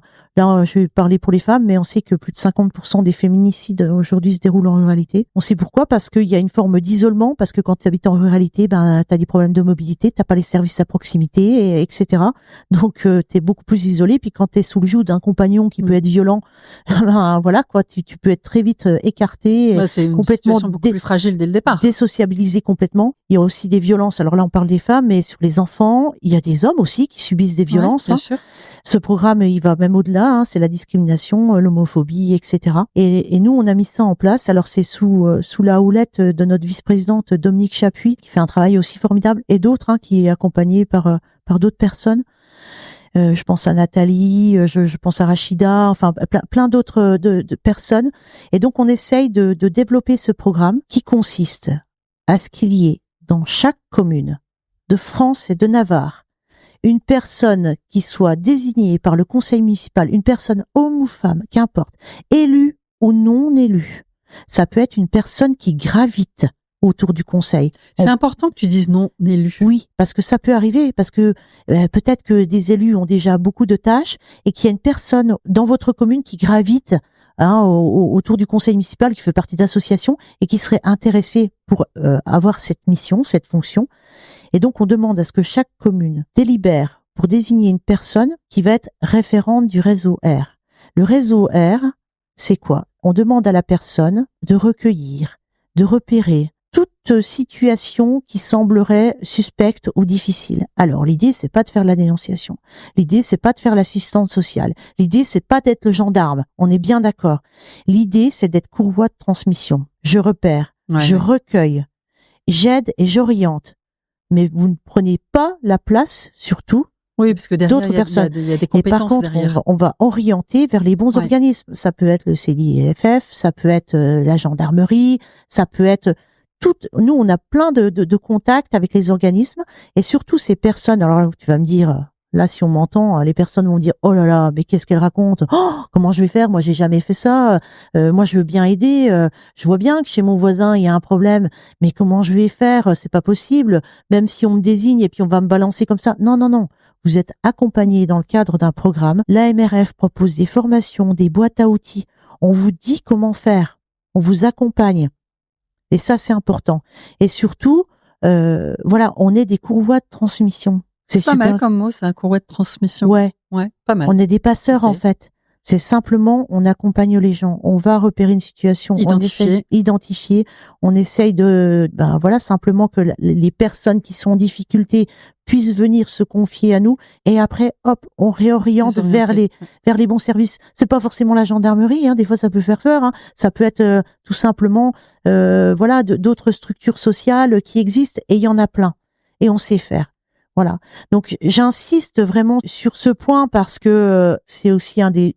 je vais parler pour les femmes, mais on sait que plus de 50% des féminicides aujourd'hui se déroulent en ruralité. On sait pourquoi, parce qu'il y a une forme d'isolement, parce que quand tu habites en ruralité, t'as des problèmes de mobilité, t'as pas les services à proximité, etc. Donc t'es beaucoup plus isolé. Puis quand t'es sous le joug d'un compagnon qui peut être violent, voilà quoi, tu peux être très vite écarté, c'est une situation beaucoup plus fragile dès le départ, désociabilisé complètement. Il y a aussi des violences. Alors là, on parle des femmes, mais sur les enfants, il y a des hommes aussi qui subissent des violences. Bien sûr. Ce programme, il va même au-delà. C'est la discrimination, l'homophobie, etc. Et nous, on a mis ça en place. Alors c'est sous la houlette de notre vice-présidente Dominique Chapuis, qui fait un travail aussi formidable, et d'autres, qui est accompagné par d'autres personnes. Je pense à Nathalie, je pense à Rachida, enfin plein d'autres de personnes. Et donc on essaye de développer ce programme qui consiste à ce qu'il y ait dans chaque commune de France et de Navarre, une personne qui soit désignée par le conseil municipal, une personne homme ou femme, qu'importe, élue ou non élue. Ça peut être une personne qui gravite autour du conseil. C'est important que tu dises non élu. Oui, parce que ça peut arriver, parce que peut-être que des élus ont déjà beaucoup de tâches et qu'il y a une personne dans votre commune qui gravite autour du conseil municipal, qui fait partie d'associations et qui serait intéressée pour avoir cette mission, cette fonction. Et donc, on demande à ce que chaque commune délibère pour désigner une personne qui va être référente du réseau R. Le réseau R, c'est quoi? On demande à la personne de recueillir, de repérer toute situation qui semblerait suspecte ou difficile. Alors, l'idée, c'est pas de faire la dénonciation. L'idée, c'est pas de faire l'assistante sociale. L'idée, c'est pas d'être le gendarme. On est bien d'accord. L'idée, c'est d'être courroie de transmission. Je repère, je recueille, j'aide et j'oriente. Mais vous ne prenez pas la place, surtout, oui, parce que derrière, d'autres personnes. Il y a des compétences. Et par contre, derrière. on va orienter vers les bons organismes. Ça peut être le CDIFF, ça peut être la gendarmerie, ça peut être nous, on a plein de contacts avec les organismes et surtout ces personnes. Alors tu vas me dire, là, si on m'entend, les personnes vont dire, oh là là, mais qu'est-ce qu'elle raconte? Oh, comment je vais faire? Moi, j'ai jamais fait ça. Moi, je veux bien aider. Je vois bien que chez mon voisin, il y a un problème, mais comment je vais faire? C'est pas possible. Même si on me désigne et puis on va me balancer comme ça. Non, non, non. Vous êtes accompagné dans le cadre d'un programme. L'AMRF propose des formations, des boîtes à outils. On vous dit comment faire. On vous accompagne. Et ça, c'est important. Et surtout, voilà, on est des courroies de transmission. C'est pas mal comme mot, c'est un courroie de transmission. Ouais, pas mal. On est des passeurs, en fait. C'est simplement, on accompagne les gens. On va repérer une situation, identifier. On essaye de, simplement que les personnes qui sont en difficulté puissent venir se confier à nous. Et après, hop, on réoriente vers les bons services. C'est pas forcément la gendarmerie, des fois ça peut faire peur. Ça peut être tout simplement, d'autres structures sociales qui existent et il y en a plein. Et on sait faire. Voilà. Donc, j'insiste vraiment sur ce point parce que c'est aussi un des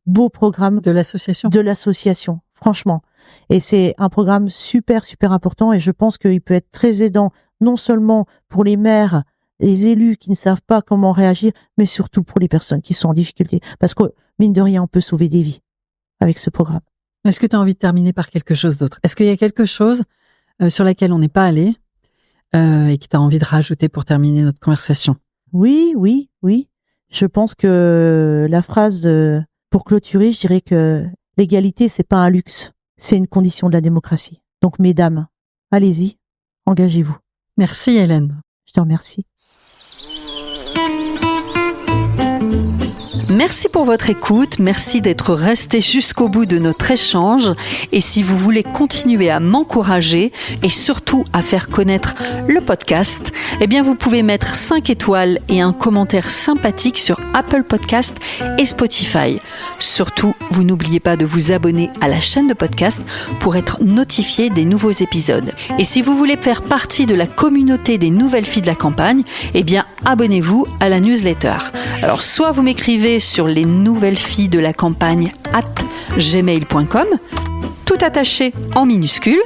beaux programmes de l'association. Franchement. Et c'est un programme super, super important et je pense qu'il peut être très aidant, non seulement pour les maires, les élus qui ne savent pas comment réagir, mais surtout pour les personnes qui sont en difficulté. Parce que, mine de rien, on peut sauver des vies avec ce programme. Est-ce que tu as envie de terminer par quelque chose d'autre? Est-ce qu'il y a quelque chose sur laquelle on n'est pas allé? Et que tu as envie de rajouter pour terminer notre conversation? Oui. Je pense que la phrase pour clôturer, je dirais que l'égalité, c'est pas un luxe, c'est une condition de la démocratie. Donc, mesdames, allez-y, engagez-vous. Merci Hélène. Je te remercie. Merci pour votre écoute, merci d'être resté jusqu'au bout de notre échange et si vous voulez continuer à m'encourager et surtout à faire connaître le podcast, eh bien vous pouvez mettre 5 étoiles et un commentaire sympathique sur Apple Podcast et Spotify. Surtout, vous n'oubliez pas de vous abonner à la chaîne de podcast pour être notifié des nouveaux épisodes. Et si vous voulez faire partie de la communauté des nouvelles filles de la campagne, eh bien abonnez-vous à la newsletter. Alors soit vous m'écrivez sur les nouvelles filles de la campagne @gmail.com, tout attaché en minuscules,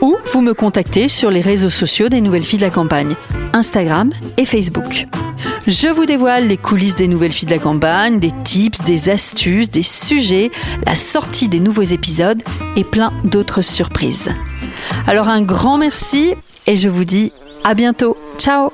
ou vous me contactez sur les réseaux sociaux des nouvelles filles de la campagne, Instagram et Facebook. Je vous dévoile les coulisses des nouvelles filles de la campagne, des tips, des astuces, des sujets, la sortie des nouveaux épisodes et plein d'autres surprises. Alors un grand merci et je vous dis à bientôt. Ciao!